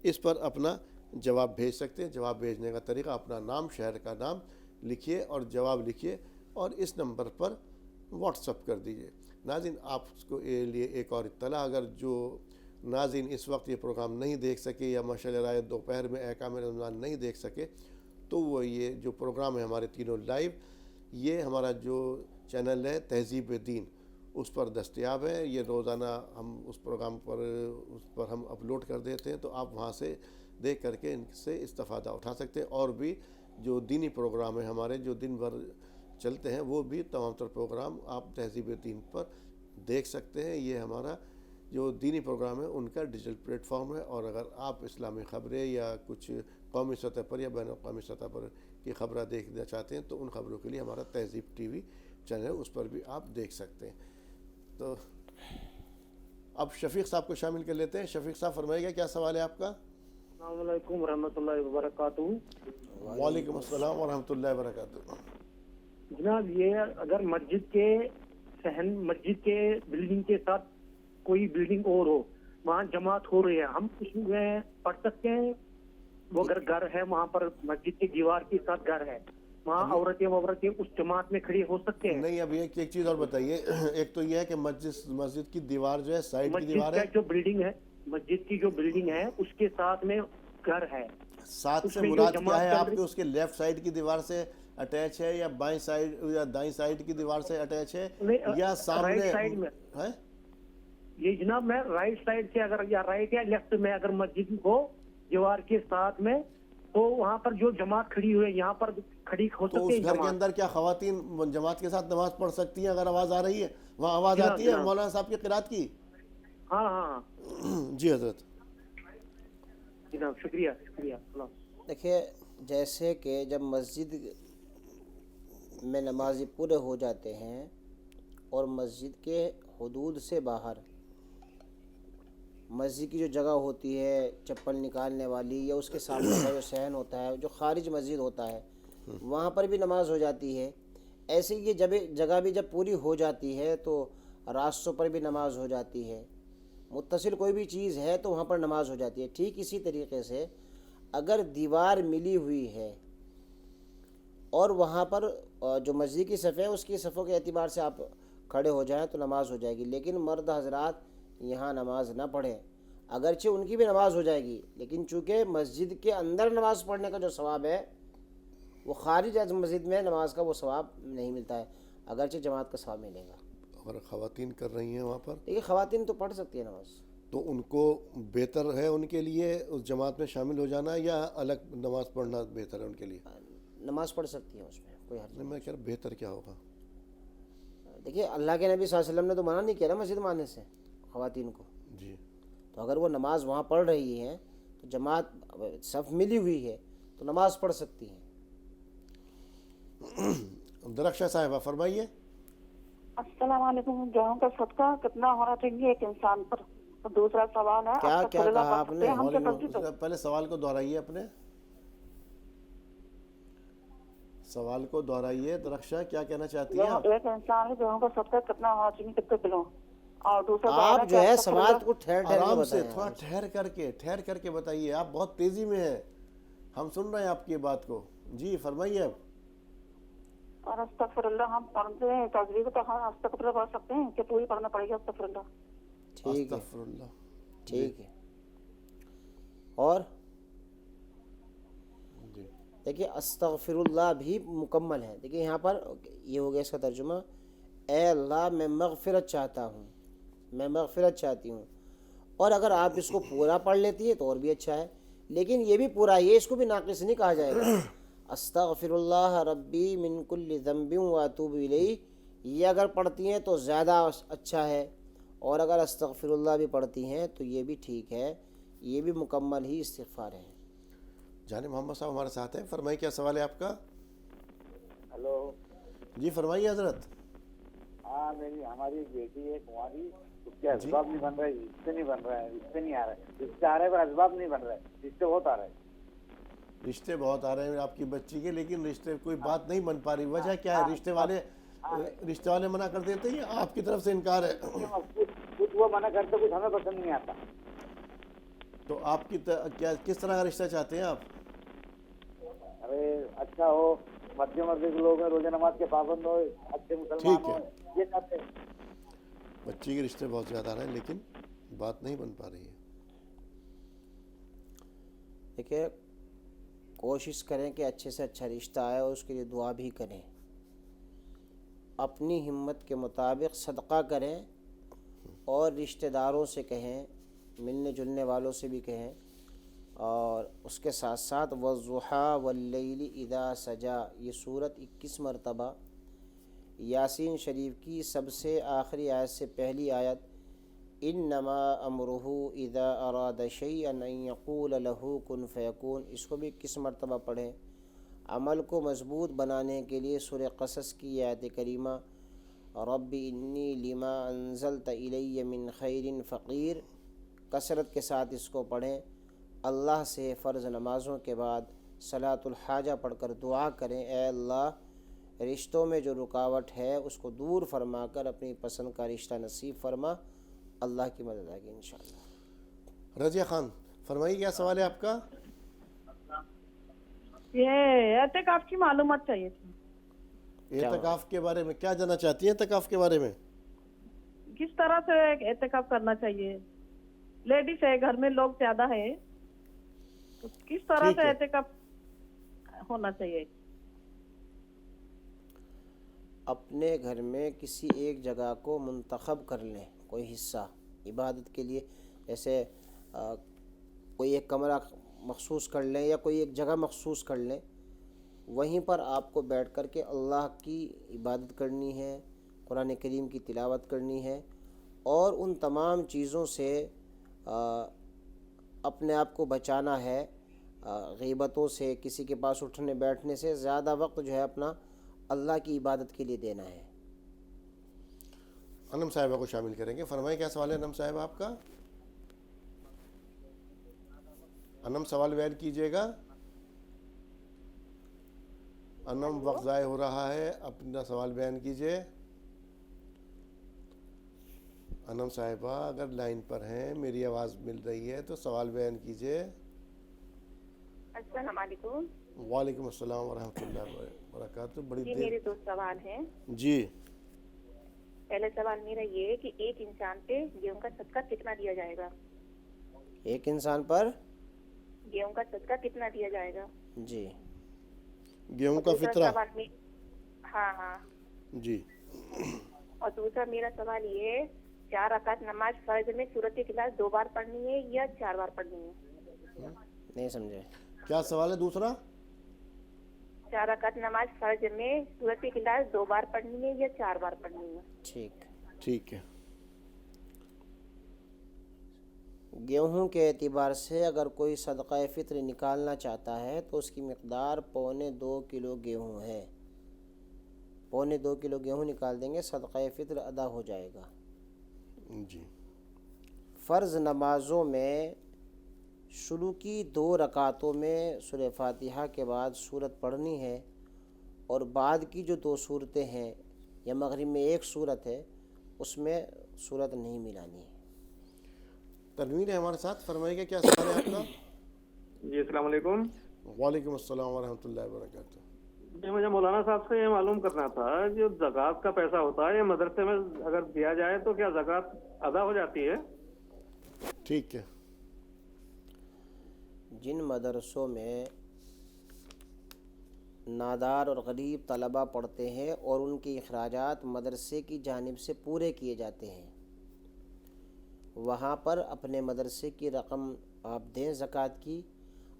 اس پر اپنا جواب بھیج سکتے ہیں۔ جواب بھیجنے کا طریقہ اپنا نام، شہر کا نام لکھیے اور جواب لکھیے اور اس نمبر پر واٹس اپ کر دیجئے۔ ناظرین آپ کو لیے ایک اور اطلاع، اگر جو ناظرین اس وقت یہ پروگرام نہیں دیکھ سکے یا مشعل رائے دوپہر میں احکام رمضان نہیں دیکھ سکے تو وہ یہ جو پروگرام ہے ہمارے تینوں لائیو، یہ ہمارا جو چینل ہے تہذیب دین اس پر دستیاب ہے۔ یہ روزانہ ہم اس پروگرام پر ہم اپلوڈ کر دیتے ہیں، تو آپ وہاں سے دیکھ کر کے ان سے استفادہ اٹھا سکتے ہیں۔ اور بھی جو دینی پروگرام ہیں ہمارے جو دن بھر چلتے ہیں وہ بھی تمام تر پروگرام آپ تہذیب دین پر دیکھ سکتے ہیں۔ یہ ہمارا جو دینی پروگرام ہے ان کا ڈیجیٹل پلیٹ فارم ہے، اور اگر آپ اسلامی خبریں یا کچھ قومی سطح پر یا بین الاقوامی سطح پر کی خبریں دیکھنا چاہتے ہیں تو ان خبروں کے لیے ہمارا تہذیب ٹی وی چینل ہے، اس پر بھی آپ دیکھ سکتے ہیں۔ تو اب شفیق صاحب کو شامل کر لیتے ہیں۔ شفیق صاحب فرمائیے گا کیا سوال ہے آپ کا؟ السلام علیکم ورحمۃ اللہ وبرکاتہ۔ وعلیکم السلام ورحمۃ اللہ وبرکاتہ۔ جناب یہ اگر مسجد کے بلڈنگ کے ساتھ کوئی بلڈنگ اور ہو، وہاں جماعت ہو رہی ہے، ہم اس میں پڑھ سکتے ہیں؟ وہ اگر گھر ہے وہاں پر مسجد کی دیوار کے ساتھ گھر ہے، وہاں عورتیں اس جماعت میں کھڑی ہو سکتے ہیں؟ نہیں، اب ایک چیز اور بتائیے، ایک تو یہ ہے کہ مسجد کی دیوار جو ہے سائڈ کی دیوار ہے، مسجد کی جو بلڈنگ ہے اس کے ساتھ میں گھر ہے، ساتھ سے مراد کیا ہے آپ کے؟ اس کے لیفٹ سائڈ کی دیوار سے اٹیچ ہے یا بائیں سائڈ یا دائیں سائڈ کی دیوار سے اٹیچ ہے یا سامنے رائٹ سائڈ میں ہے؟ یہ جناب میں رائٹ سائڈ سے اگر یا رائٹ یا لیفٹ میں اگر مسجد ہو دیوار کے ساتھ میں، تو وہاں پر جو جماعت کھڑی ہوئی ہے یہاں پر کھڑی ہو تو سکتی ہے اس گھر کے اندر کیا خواتین جماعت کے ساتھ نماز پڑھ سکتی ہیں اگر آواز آ رہی ہے؟ وہاں آواز آتی ہے مولانا صاحب کی قرات کی؟ ہاں جی حضرت جناب، شکریہ۔ دیکھیے جیسے کہ جب مسجد میں نمازی پورے ہو جاتے ہیں اور مسجد کے حدود سے باہر مسجد کی جو جگہ ہوتی ہے چپل نکالنے والی یا اس کے سامنے کا جو صحن ہوتا ہے جو خارج مسجد ہوتا ہے وہاں پر بھی نماز ہو جاتی ہے۔ ایسے یہ جگہ بھی جب پوری ہو جاتی ہے تو راستوں پر بھی نماز ہو جاتی ہے، متصل کوئی بھی چیز ہے تو وہاں پر نماز ہو جاتی ہے۔ ٹھیک اسی طریقے سے اگر دیوار ملی ہوئی ہے اور وہاں پر جو مسجد کی صف ہے اس کی صفوں کے اعتبار سے آپ کھڑے ہو جائیں تو نماز ہو جائے گی، لیکن مرد حضرات یہاں نماز نہ پڑھیں، اگرچہ ان کی بھی نماز ہو جائے گی، لیکن چونکہ مسجد کے اندر نماز پڑھنے کا جو ثواب ہے وہ خارج از مسجد میں نماز کا وہ ثواب نہیں ملتا ہے، اگرچہ جماعت کا ثواب ملے گا۔ اور خواتین کر رہی ہیں وہاں پر، دیکھیے خواتین تو پڑھ سکتی ہے نماز، تو ان کو بہتر ہے ان کے لیے اس جماعت میں شامل ہو جانا یا الگ نماز پڑھنا بہتر ہے ان کے لیے؟ نماز پڑھ سکتی ہیں، اس میں کوئی حرج نہیں، میں کہہ رہا بہتر کیا ہوگا؟ نہیں۔ دیکھیے اللہ کے نبی صلی اللہ علیہ وسلم نے تو منع نہیں کیا نا مسجد میں آنے سے خواتین کو، جی تو اگر وہ نماز وہاں پڑھ رہی ہیں تو جماعت صف ملی ہوئی ہے تو نماز پڑھ سکتی ہیں۔ درخشا صاحبہ فرمائیے۔ السلام علیکم۔ گیہوں کا صدقہ کتنا ہونا چاہیے ایک انسان پر؟ اور دوسرا سوال ہے کیا کہا آپ نے؟ پہلے سوال کو دہرائیے، اپنے سوال کو دہرائیے۔ درخشا کیا کہنا چاہتی ہیں آپ؟ ایک انسان ہے گیہوں کا صدقہ کتنا ہونا چاہیے، کتنے کلو؟ اور دوسرا آپ جو ہے سوال کو ٹھہر آرام سے تھوڑا ٹھہر کر کے بتائیے، آپ بہت تیزی میں ہیں، ہم سن رہے ہیں آپ کی بات کو۔ جی فرمائیے۔ اب اور استغفر اللہ ہم پڑھتے ہیں تجوید تو ہم استغفر اللہ پڑھ سکتے ہیں کہ پوری پڑھنا پڑے گا استغفر اللہ؟ ٹھیک ہے، استغفر اللہ، ٹھیک ہے۔ اور جی دیکھیے استغفر اللہ بھی مکمل ہے۔ دیکھیے یہاں پر یہ ہو گیا اس کا ترجمہ، اے اللہ میں مغفرت چاہتا ہوں، میں مغفرت چاہتی ہوں۔ اور اگر آپ اس کو پورا پڑھ لیتی ہے تو اور بھی اچھا ہے، لیکن یہ بھی پورا ہے، اس کو بھی ناقص نہیں کہا جائے گا۔ استغفر اللہ ربی من کل ذنب واتوب الیہ، یہ اگر پڑھتی ہیں تو زیادہ اچھا ہے، اور اگر استغفر اللہ بھی پڑھتی ہیں تو یہ بھی ٹھیک ہے، یہ بھی مکمل ہی استغفار ہے۔ جان محمد صاحب ہمارے ساتھ ہیں، فرمائیے کیا سوال ہے آپ کا؟ ہلو، جی فرمائیے حضرت۔ ہاں ہماری ایک بیٹی ہے کماری، اس کے اسباب نہیں بن رہے، رشتے نہیں بن رہے ہیں، رشتے نہیں آ رہے، رشتے آ رہے ہیں پر اسباب نہیں بن رہے، رشتے بہت آ رہے ہیں۔ رشتے بہت آ رہے ہیں آپ کی بچی کے، لیکن رشتے کوئی بات نہیں بن پا رہی، وجہ کیا ہے؟ رشتے والے منع کر دیتے ہیں یا آپ کی طرف سے انکار ہے؟ کچھ وہ منع کرتے، کچھ ہمیں پسند نہیں آتا۔ تو آپ کی کس طرح کا رشتہ چاہتے ہیں آپ؟ ارے اچھا ہو، مدھے کے لوگ ہیں، روزہ نماز کے پابند ہو، اچھے مسلمان ہو، یہ چاہتے ہیں۔ بچی کے رشتے بہت زیادہ آ رہے ہیں لیکن بات نہیں بن پا رہی ہے۔ دیکھیں، کوشش کریں کہ اچھے سے اچھا رشتہ آئے اور اس کے لیے دعا بھی کریں، اپنی ہمت کے مطابق صدقہ کریں، اور رشتہ داروں سے کہیں، ملنے جلنے والوں سے بھی کہیں، اور اس کے ساتھ ساتھ وَالضُّحَىٰ وَاللَّيْلِ إِذَا سَجَىٰ، یہ سورت 21 مرتبہ یاسین شریف کی سب سے آخری آیت سے پہلی آیت انما امرہ اذا اراد شیئا ان یقول لہ کن فیکون، اس کو بھی 21 مرتبہ پڑھیں۔ عمل کو مضبوط بنانے کے لیے سورہ قصص کی آیت کریمہ رب انی لما انزلت الی من خیر فقیر، کثرت کے ساتھ اس کو پڑھیں۔ اللہ سے فرض نمازوں کے بعد صلاۃ الحاجہ پڑھ کر دعا کریں، اے اللہ رشتوں میں جو رکاوٹ ہے اس کو دور فرما کر اپنی پسند کا رشتہ نصیب فرما، اللہ کی مدد آئے گی انشاءاللہ۔ رضیہ خان فرمائیے کیا سوال ہے آپ کا؟ یہ اعتکاف کی معلومات چاہیے تھی۔ اعتکاف کے بارے میں کیا جاننا چاہتی ہیں؟ اعتکاف کے بارے میں کس طرح سے اعتکاف کرنا چاہیے؟ لیڈیز ہے، گھر میں لوگ زیادہ ہے، تو کس طرح سے اعتکاف ہونا چاہیے؟ اپنے گھر میں کسی ایک جگہ کو منتخب کر لیں، کوئی حصہ عبادت کے لیے، جیسے کوئی ایک کمرہ مخصوص کر لیں یا کوئی ایک جگہ مخصوص کر لیں، وہیں پر آپ کو بیٹھ کر کے اللہ کی عبادت کرنی ہے، قرآن کریم کی تلاوت کرنی ہے، اور ان تمام چیزوں سے اپنے آپ کو بچانا ہے، غیبتوں سے، کسی کے پاس اٹھنے بیٹھنے سے، زیادہ وقت جو ہے اپنا اللہ کی عبادت کے لیے دینا ہے۔ انم صاحبہ کو شامل کریں گے، فرمائیں کیا سوال ہے انم صاحبہ آپ کا؟ انم سوال بیان کیجیے گا۔ انم وقت ضائع ہو رہا ہے، اپنا سوال بیان کیجیے۔ انم صاحبہ اگر لائن پر ہیں، میری آواز مل رہی ہے تو سوال بیان کیجیے۔ السلام علیکم۔ وعلیکم السلام ورحمۃ اللہ وبرکاتہ۔ بڑی جی دیر میرے دو سوال ہیں۔ جی پہلا سوال میرا یہ ہے کہ ایک انسان پہ گیہوں کا صدقہ کتنا دیا جائے گا؟ ایک انسان پر گیہوں کا صدقہ کتنا دیا جائے گا؟ جی گیہوں کا فطرہ؟ ہاں جی۔ اور دوسرا میرا سوال یہ ہے، 4 رکعت نماز فرض میں سورۃ اخلاص 2 بار پڑھنی ہے یا 4 بار پڑھنی ہے؟ نہیں سمجھے کیا سوال ہے دوسرا؟ 4 رکعت نماز فرض میں سورۃ اخلاص 2 بار پڑھنی ہے یا 4 بار پڑھنی ہے؟ ٹھیک ہے۔ گیہوں کے اعتبار سے اگر کوئی صدقہ فطر نکالنا چاہتا ہے تو اس کی مقدار 2.25 کلو گیہوں ہے، 2.25 کلو گیہوں نکال دیں گے، صدقہ فطر ادا ہو جائے گا۔ جی۔ فرض نمازوں میں شروع کی 2 رکعتوں میں سورہ فاتحہ کے بعد سورت پڑھنی ہے، اور بعد کی جو 2 سورتیں ہیں یا مغرب میں 1 سورت ہے اس میں سورت نہیں ملانی ہے۔ تنویر ہے ہمارے ساتھ، فرمائیے کیا سوال ہے آپ کا؟ جی السلام علیکم۔ وعلیکم السلام ورحمۃ اللہ وبرکاتہ۔ جی مجھے مولانا صاحب سے یہ معلوم کرنا تھا، جو زکوٰۃ کا پیسہ ہوتا ہے یہ مدرسے میں اگر دیا جائے تو کیا زکوٰۃ ادا ہو جاتی ہے؟ ٹھیک ہے۔ جن مدرسوں میں نادار اور غریب طلبہ پڑھتے ہیں اور ان کے اخراجات مدرسے کی جانب سے پورے کیے جاتے ہیں، وہاں پر اپنے مدرسے کی رقم آپ دیں زکوٰۃ کی،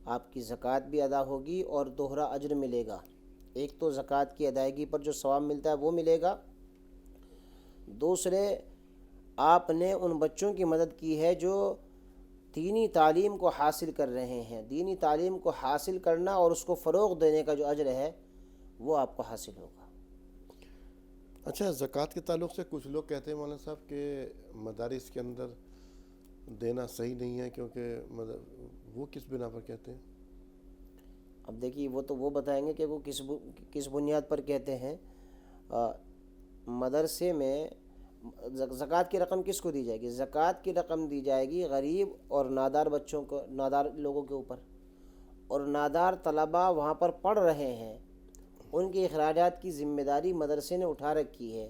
آپ کی زکوٰۃ بھی ادا ہوگی اور دوہرا اجر ملے گا۔ ایک تو زکوٰۃ کی ادائیگی پر جو ثواب ملتا ہے وہ ملے گا، دوسرے آپ نے ان بچوں کی مدد کی ہے جو دینی تعلیم کو حاصل کر رہے ہیں. دینی تعلیم کو حاصل کرنا اور اس کو فروغ دینے کا جو اجر ہے وہ آپ کو حاصل ہوگا. اچھا، زکوٰۃ کے تعلق سے کچھ لوگ کہتے ہیں مولانا صاحب کہ مدارس کے اندر دینا صحیح نہیں ہے، کیونکہ وہ کس بنا پر کہتے ہیں؟ اب دیکھیے وہ تو وہ بتائیں گے کہ وہ کس بنیاد پر کہتے ہیں. مدرسے میں زکوٰۃ کی رقم کس کو دی جائے گی؟ زکوٰۃ کی رقم دی جائے گی غریب اور نادار بچوں کو، نادار لوگوں کے اوپر. اور نادار طلباء وہاں پر پڑھ رہے ہیں، ان کے اخراجات کی ذمہ داری مدرسے نے اٹھا رکھی ہے.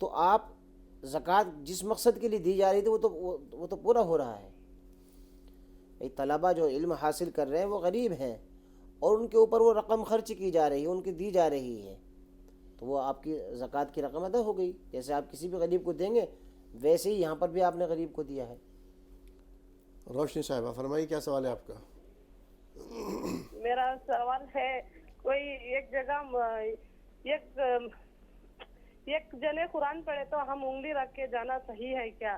تو آپ زکوٰۃ جس مقصد کے لیے دی جا رہی تھی وہ تو پورا ہو رہا ہے. طلباء جو علم حاصل کر رہے ہیں وہ غریب ہیں اور ان کے اوپر وہ رقم خرچ کی جا رہی ہے، ان کی دی جا رہی ہے، تو وہ آپ کی زکوٰۃ کی رقم ادا ہو گئی. جیسے آپ کسی بھی غریب کو دیں گے ویسے ہی یہاں پر بھی آپ نے غریب کو دیا ہے. روشنی صاحبہ فرمائیے، کیا سوال ہے آپ کا؟ میرا سوال ہے، کوئی ایک جگہ ایک جنے قرآن پڑھے تو ہم انگلی رکھ کے جانا صحیح ہے کیا؟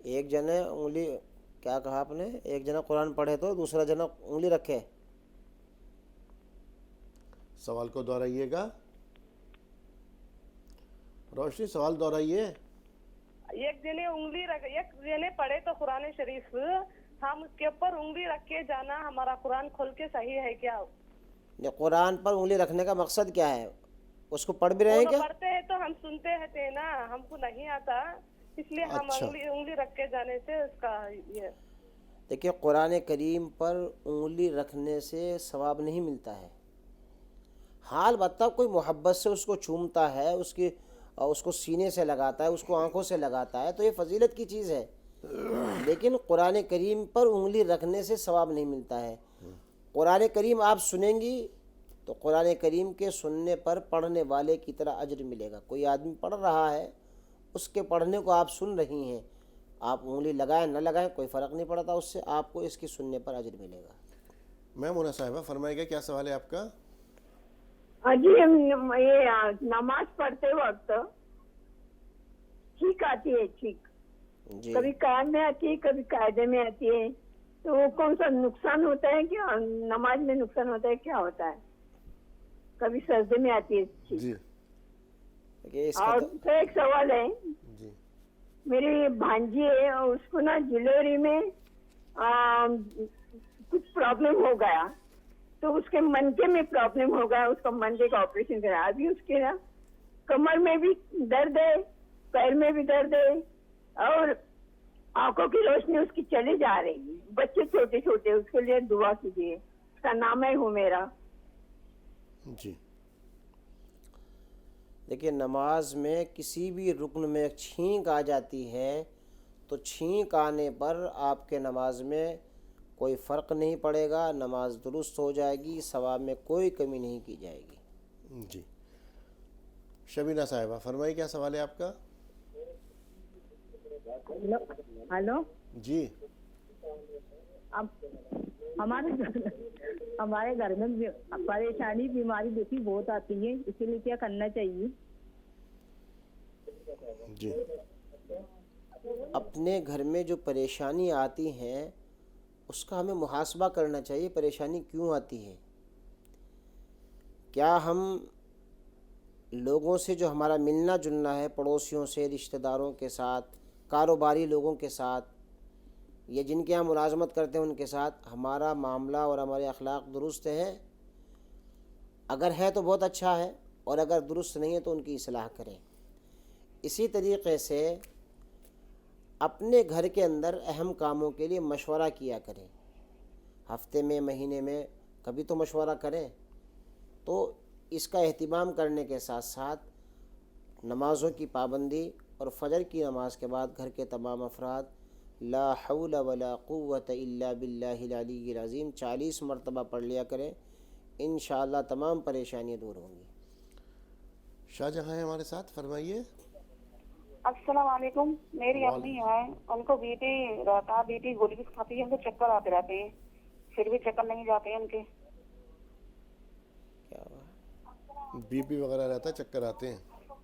ایک جنے انگلی، کیا کہا آپ نے؟ ایک جنا قرآن پڑھے تو دوسرا جنا انگلی رکھے؟ سوال کو دہرائیے گا. روشنی سوال دہرائیے. ایک جنے پڑھے تو قرآن شریف، ہم اس کے اوپر انگلی رکھ کے جانا ہمارا قرآن کھول کے صحیح ہے کیا؟ قرآن پر انگلی رکھنے کا مقصد کیا ہے؟ اس کو پڑھ بھی رہے ہیں کیا؟ پڑھتے ہیں تو ہم سنتے رہتے ہیں نا، ہم کو نہیں آتا، اس لیے ہم انگلی رکھ کے جانے سے اس کا یہ. دیکھیے قرآن کریم پر انگلی رکھنے سے ثواب نہیں ملتا ہے. حال بتا کوئی محبت سے اس کو چومتا ہے، اس کو سینے سے لگاتا ہے، اس کو آنکھوں سے لگاتا ہے، تو یہ فضیلت کی چیز ہے. لیکن قرآن کریم پر انگلی رکھنے سے ثواب نہیں ملتا ہے. قرآن کریم آپ سنیں گی تو قرآن کریم کے سننے پر پڑھنے والے کی طرح اجر ملے گا. کوئی آدمی پڑھ رہا ہے، اس کے پڑھنے کو آپ سن رہی ہیں، آپ انگلی لگائیں نہ لگائیں کوئی فرق نہیں پڑتا، اس سے آپ کو اس کی سننے پر اجر ملے گا. مونا صاحبہ فرمائے گا، کیا سوال ہے آپ کا؟ جی، یہ نماز پڑھتے وقت چھینک آتی ہے، چھینک کبھی قیام میں آتی ہے کبھی قاعدے میں آتی ہے، تو وہ کون سا نقصان ہوتا ہے؟ کیا نماز میں نقصان ہوتا ہے؟ کیا ہوتا ہے؟ کبھی سجدے میں آتی ہے. جی. اور پھر ایک سوال ہے، میری بھانجی ہے، اس کو نا جیلوری میں کچھ پرابلم ہو گیا، تو اس کے منکے میں پرابلم ہو گیا، اس کا منکے کا آپریشن کرا. ابھی اس کے نا کمر میں بھی درد ہے، پیر میں بھی درد ہے، اور آنکھوں کی روشنی اس کی چلی جا رہی ہے. بچے چھوٹے چھوٹے، اس کے لیے دعا کیجیے. اس کا نام ہے حمیرہ. جی. دیکھیے نماز میں کسی بھی رکن میں چھینک آ جاتی ہے تو چھینک آنے پر آپ کے نماز میں کوئی فرق نہیں پڑے گا، نماز درست ہو جائے گی، ثواب میں کوئی کمی نہیں کی جائے گی. جی. شبینہ صاحبہ فرمائیے، کیا سوال ہے آپ کا؟ ہلو جی. اب ہمارے گھر میں پریشانی بیماری دیکھی بہت آتی ہے، اسی لیے کیا کرنا چاہیے؟ جی. اپنے گھر میں جو پریشانی آتی ہیں اس کا ہمیں محاسبہ کرنا چاہیے. پریشانی کیوں آتی ہے؟ کیا ہم لوگوں سے جو ہمارا ملنا جلنا ہے، پڑوسیوں سے، رشتہ داروں کے ساتھ، کاروباری لوگوں کے ساتھ، یا جن کے ہم ملازمت کرتے ہیں ان کے ساتھ، ہمارا معاملہ اور ہمارے اخلاق درست ہیں؟ اگر ہے تو بہت اچھا ہے، اور اگر درست نہیں ہے تو ان کی اصلاح کریں. اسی طریقے سے اپنے گھر کے اندر اہم کاموں کے لیے مشورہ کیا کریں. ہفتے میں، مہینے میں کبھی تو مشورہ کریں. تو اس کا اہتمام کرنے کے ساتھ ساتھ نمازوں کی پابندی، اور فجر کی نماز کے بعد گھر کے تمام افراد لا حول ولا قوت الا باللہ العلی العظیم 40 مرتبہ پڑھ لیا کریں. انشاءاللہ تمام پریشانیاں دور ہوں گی. شاہ جہاں ہیں ہمارے ساتھ، فرمائیے. السلام علیکم. میری امی ہے، ان کو بی پی رہتا، بی پی گولی بھی کھاتی ہے، ان کو چکر آتے رہتے ہیں، پھر بھی چکر نہیں جاتے ہیں ان کے. بی پی وغیرہ رہتا ہے، چکر آتے ہیں؟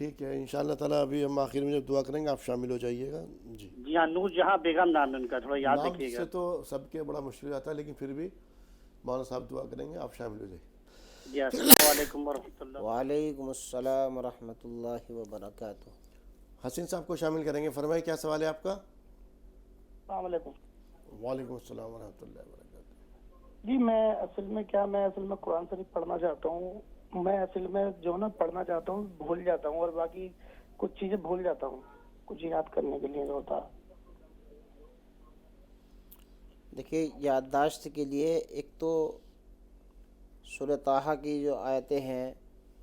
ٹھیک ہے انشاءاللہ تعالیٰ. ابھی ہم آخر میں جب دعا کریں گے آپ شامل ہو جائیے گا. جی جی ہاں، نور جہاں بیگم نام ہے ان کا، تھوڑا یاد نام رکھیے سے گا. تو سب کے بڑا مشکل آتا ہے لیکن پھر بھی مولانا صاحب دعا کریں گے آپ شامل ہو جائیے. جی السلام علیکم ورحمۃ اللہ. وعلیکم السلام ورحمۃ اللہ وبرکاتہ. حسین صاحب کو شامل کریں گے. فرمائے کیا سوال ہے آپ کا؟ السلام علیکم. وعلیکم السلام ورحمۃ اللہ وبرکاتہ. جی میں اصل میں قرآن شریف پڑھنا چاہتا ہوں. میں اصل میں جو نا پڑھنا چاہتا ہوں بھول جاتا ہوں، اور باقی کچھ چیزیں بھول جاتا ہوں، کچھ یاد کرنے کے لیے ہوتا. دیکھیے یادداشت کے لیے ایک تو سورہ طٰہٰ کی جو آیتیں ہیں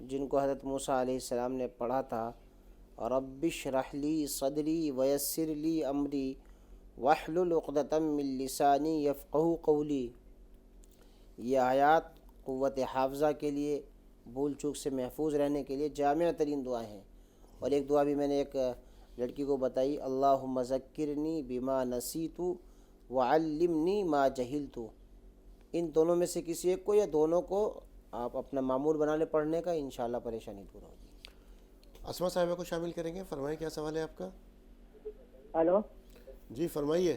جن کو حضرت موسیٰ علیہ السلام نے پڑھا تھا، رب اشرح لی صدری ویسر لی امری واحلل عقدۃ من لسانی یفقہوا قولی، یہ آیات قوت حافظہ کے لیے، بھول چوک سے محفوظ رہنے کے لیے جامع ترین دعائیں ہیں. اور ایک دعا بھی میں نے ایک لڑکی کو بتائی، اللہم ذکرنی بما نسیت وعلمنی ما جہلت. ان دونوں میں سے کسی ایک کو یا دونوں کو آپ اپنا معمول بنا لیں پڑھنے کا، انشاءاللہ پریشانی دور ہوگی. اسما صاحبہ کو شامل کریں گے. فرمائیں کیا سوال ہے آپ کا؟ ہلو جی فرمائیے.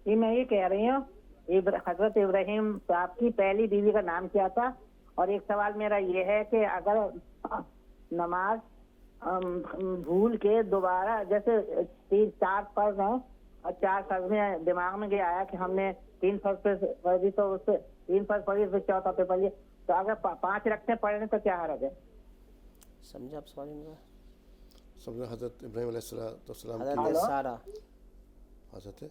جی میں یہ کہہ رہی ہوں حضرت ابراہیم صاحب کی پہلی بیوی کا نام کیا تھا؟ اور ایک سوال میرا یہ ہے کہ اگر نماز بھول کے دوبارہ جیسے 4 فرض ہیں اور 4 فرض میں دماغ میں یہ آیا کہ ہم نے 3 فرض پہ پڑھی تو اس سے 3 فرض پڑھی پھر چوتھا پہ پڑھیے، تو اگر 5 رکھتے پڑھ لیں تو کیا حرج ہے؟ سمجھا آپ سوال ان کا؟ سمجھا. حضرت ابراہیم علیہ السلام حضرت سارہ حضرت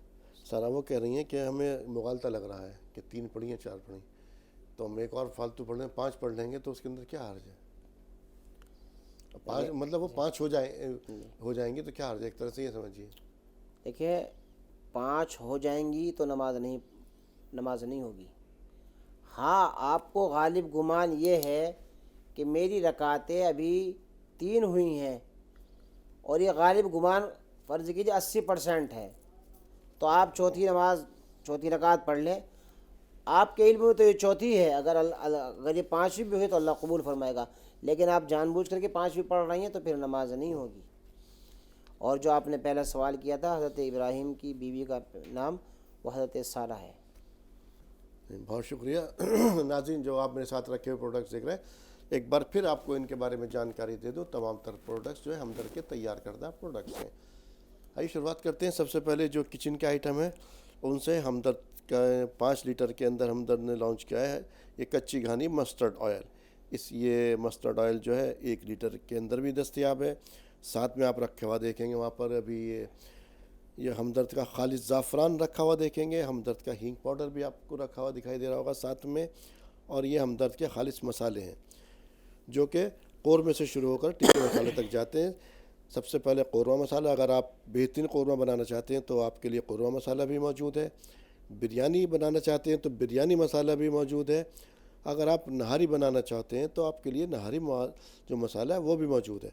سارہ وہ کہہ رہی ہیں کہ ہمیں مغالطہ لگ رہا ہے کہ 3 پڑھی ہیں 4 پڑھی، تو ہم ایک اور فالتو پڑھ لیں 5 پڑھ لیں گے تو اس کے اندر کیا حرج ہے؟ 5 مطلب وہ 5 ہو جائیں گے تو کیا حرج ہے؟ ایک طرح سے یہ سمجھیے. دیکھیے 5 ہو جائیں گی تو نماز نہیں ہوگی. ہاں آپ کو غالب گمان یہ ہے کہ میری رکعتیں ابھی 3 ہوئی ہیں اور یہ غالب گمان فرض کیجیے 80% ہے، تو آپ چوتھی رکعت پڑھ لیں. آپ کے علم میں تو یہ چوتھی ہے، اگر یہ 5ویں بھی ہوئی تو اللہ قبول فرمائے گا، لیکن آپ جان بوجھ کر کے 5ویں پڑھ رہی ہیں تو پھر نماز نہیں ہوگی. اور جو آپ نے پہلا سوال کیا تھا حضرت ابراہیم کی بیوی کا نام، وہ حضرت سارہ ہے. بہت شکریہ. ناظرین جو آپ میرے ساتھ رکھے ہوئے پروڈکٹس دیکھ رہے ہیں، ایک بار پھر آپ کو ان کے بارے میں جانکاری دے دوں. تمام تر پروڈکٹس جو ہے ہمدرد کے تیار کردہ پروڈکٹس ہیں. آئیے شروعات کرتے ہیں. سب سے پہلے جو کچن کے آئٹم ہیں ان سے ہمدرد کا 5 لیٹر کے اندر ہمدرد نے لانچ کیا ہے یہ کچی گھانی مسٹرڈ آئل. یہ مسٹرڈ آئل جو ہے 1 لیٹر کے اندر بھی دستیاب ہے. ساتھ میں آپ رکھے ہوا دیکھیں گے وہاں پر ابھی یہ ہمدرد کا خالص زعفران رکھا ہوا دیکھیں گے. ہمدرد کا ہینگ پاؤڈر بھی آپ کو رکھا ہوا دکھائی دے رہا ہوگا ساتھ میں. اور یہ ہمدرد کے خالص مسالے ہیں جو کہ قورمے سے شروع ہو کر ٹکے مسالے تک جاتے ہیں. سب سے پہلے قورمہ مسالہ. اگر آپ بہترین قورمہ بنانا چاہتے ہیں تو آپ کے لیے قورمہ مسالہ بھی موجود ہے. بریانی بنانا چاہتے ہیں تو بریانی مسالہ بھی موجود ہے. اگر آپ نہاری بنانا چاہتے ہیں تو آپ کے لیے نہاری جو مسالہ ہے وہ بھی موجود ہے.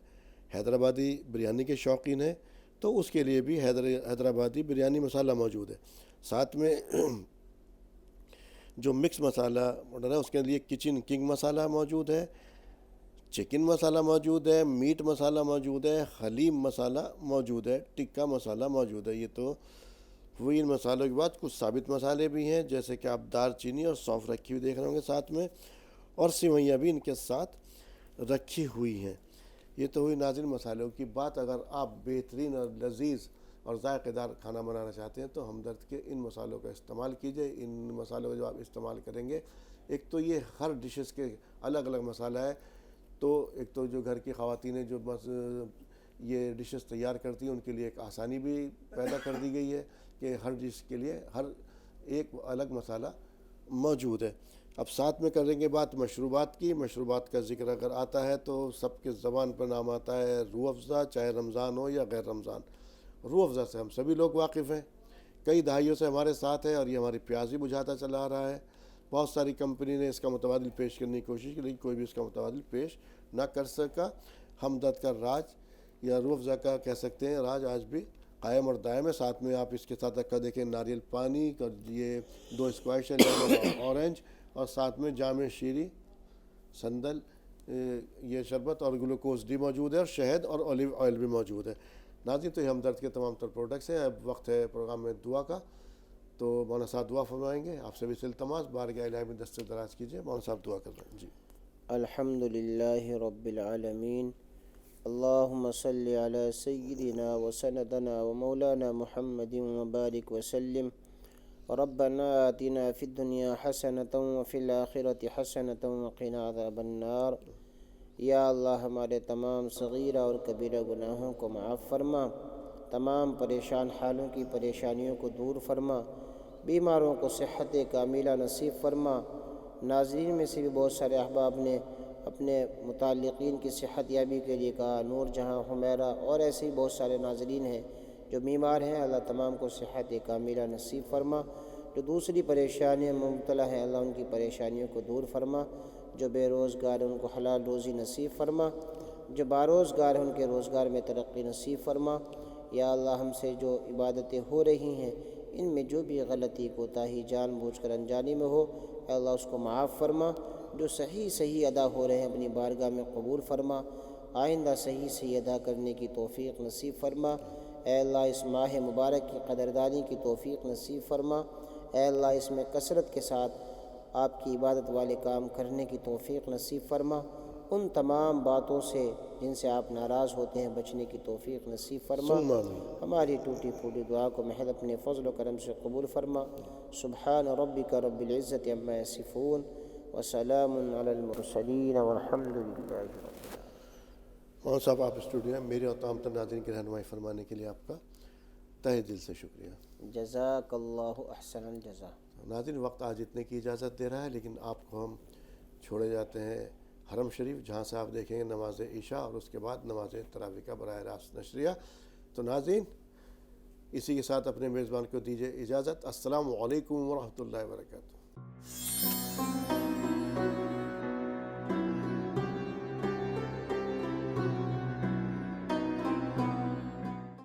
حیدرآبادی بریانی کے شوقین ہیں تو اس کے لیے بھی حیدرآبادی بریانی مسالہ موجود ہے. ساتھ میں جو مکس مسالہ آڈر ہے اس کے لیے کچن کنگ مسالہ موجود ہے، چکن مسالہ موجود ہے، میٹ مسالہ موجود ہے، حلیم مسالہ موجود ہے، ٹکا مسالہ موجود ہے. یہ تو ہوئی ان مسالوں کے بعد کچھ ثابت مسالے بھی ہیں جیسے کہ آپ دار چینی اور سونف رکھی ہوئی دیکھ رہے ہوں گے ساتھ میں، اور سوئیاں بھی ان کے ساتھ رکھی ہوئی ہیں. یہ تو ہوئی ناظرین مسالوں کی بات. اگر آپ بہترین اور لذیذ اور ذائقے دار کھانا بنانا چاہتے ہیں تو ہمدرد کے ان مسالوں کا استعمال کیجئے. ان مسالوں کا جو آپ استعمال کریں گے، ایک تو یہ ہر ڈشز کے الگ الگ مسالہ ہے، تو ایک تو جو گھر کی خواتینیں جو یہ ڈشز تیار کرتی ہیں ان کے لیے ایک آسانی بھی پیدا کر دی گئی ہے کہ ہر ڈش کے لیے ہر ایک الگ مسالہ موجود ہے. اب ساتھ میں کریں گے بات مشروبات کی. مشروبات کا ذکر اگر آتا ہے تو سب کے زبان پر نام آتا ہے روح افزا، چاہے رمضان ہو یا غیر رمضان. روح افزا سے ہم سبھی لوگ واقف ہیں، کئی دہائیوں سے ہمارے ساتھ ہے اور یہ ہماری پیاس بھی بجھاتا چلا آ رہا ہے. بہت ساری کمپنی نے اس کا متبادل پیش کرنے کی کوشش کی لیکن کوئی بھی اس کا متبادل پیش نہ کر سکا. ہمدرد کا راج یا روح افزا کا کہہ سکتے ہیں راج آج بھی قائم اور دائم ہے. ساتھ میں آپ اس کے ساتھ رکھا دیکھیں ناریل پانی اور یہ 2 اسکوائش ہے اورنج، اور ساتھ میں جام شیری، سندل، یہ شربت اور گلوکوز ڈی موجود ہے اور شہد اور اولیو آئل بھی موجود ہے۔ ناظرین تو یہ ہمدرد کے تمام تر پروڈکٹس ہیں۔ اب وقت ہے پروگرام میں دعا کا، تو مولانا صاحب دعا فرمائیں گے۔ آپ سے بھی التماس بارگاہ الہی میں دست دراز کیجیے۔ مولانا صاحب دعا کر رہے ہیں جی۔ الحمد للہ رب العالمین، اللہم صلی علی سیدنا و سندنا و مولانا محمد وبارک وسلم۔ ربنا آتنا فی الدنیا حسنۃ وفی الآخرۃ حسنۃ وقنا عذاب النار۔ یا اللہ ہمارے تمام صغیرہ اور کبیرہ گناہوں کو معاف فرما، تمام پریشان حالوں کی پریشانیوں کو دور فرما، بیماروں کو صحت کاملہ نصیب فرما۔ ناظرین میں سے بھی بہت سارے احباب نے اپنے متعلقین کی صحت یابی کے لیے کہا، نور جہاں حمیرہ اور ایسے ہی بہت سارے ناظرین ہیں جو بیمار ہیں، اللہ تمام کو صحت کاملہ نصیب فرما۔ جو دوسری پریشانیوں میں مبتلا ہیں، اللہ ان کی پریشانیوں کو دور فرما۔ جو بے روزگار ہیں ان کو حلال روزی نصیب فرما، جو باروزگار ہیں ان کے روزگار میں ترقی نصیب فرما۔ یا اللہ ہم سے جو عبادتیں ہو رہی ہیں ان میں جو بھی غلطی کوتاہی جان بوجھ کر انجانی میں ہو، اے اللہ اس کو معاف فرما۔ جو صحیح ادا ہو رہے ہیں اپنی بارگاہ میں قبول فرما، آئندہ صحیح ادا کرنے کی توفیق نصیب فرما۔ اے اللہ اس ماہ مبارک کی قدردانی کی توفیق نصیب فرما۔ اے اللہ اس میں کثرت کے ساتھ آپ کی عبادت والے کام کرنے کی توفیق نصیب فرما۔ ان تمام باتوں سے جن سے آپ ناراض ہوتے ہیں بچنے کی توفیق نصیب فرما۔ ہماری ٹوٹی پھوٹی دعا کو محض اپنے فضل و کرم سے قبول فرما۔ سبحان ربک رب العزت عما یصفون وسلام علی المرسلین والحمد للہ رب العالمین۔ مولانا صاحب آپ اسٹوڈیو ہیں، میرے اور تمام تر ناظرین کی رہنمائی فرمانے کے لیے آپ کا تہہ دل سے شکریہ۔ جزاک اللہ احسن الجزا۔ ناظرین وقت آج اتنے کی اجازت دے رہا ہے، لیکن آپ کو ہم چھوڑے جاتے ہیں حرم شریف، جہاں سے آپ دیکھیں گے نماز عشاء اور اس کے بعد نماز تراویح کا براہ راست نشریہ۔ تو ناظرین اسی کے ساتھ اپنے میزبان کو دیجیے اجازت۔ السلام علیکم ورحمۃ اللہ وبرکاتہ۔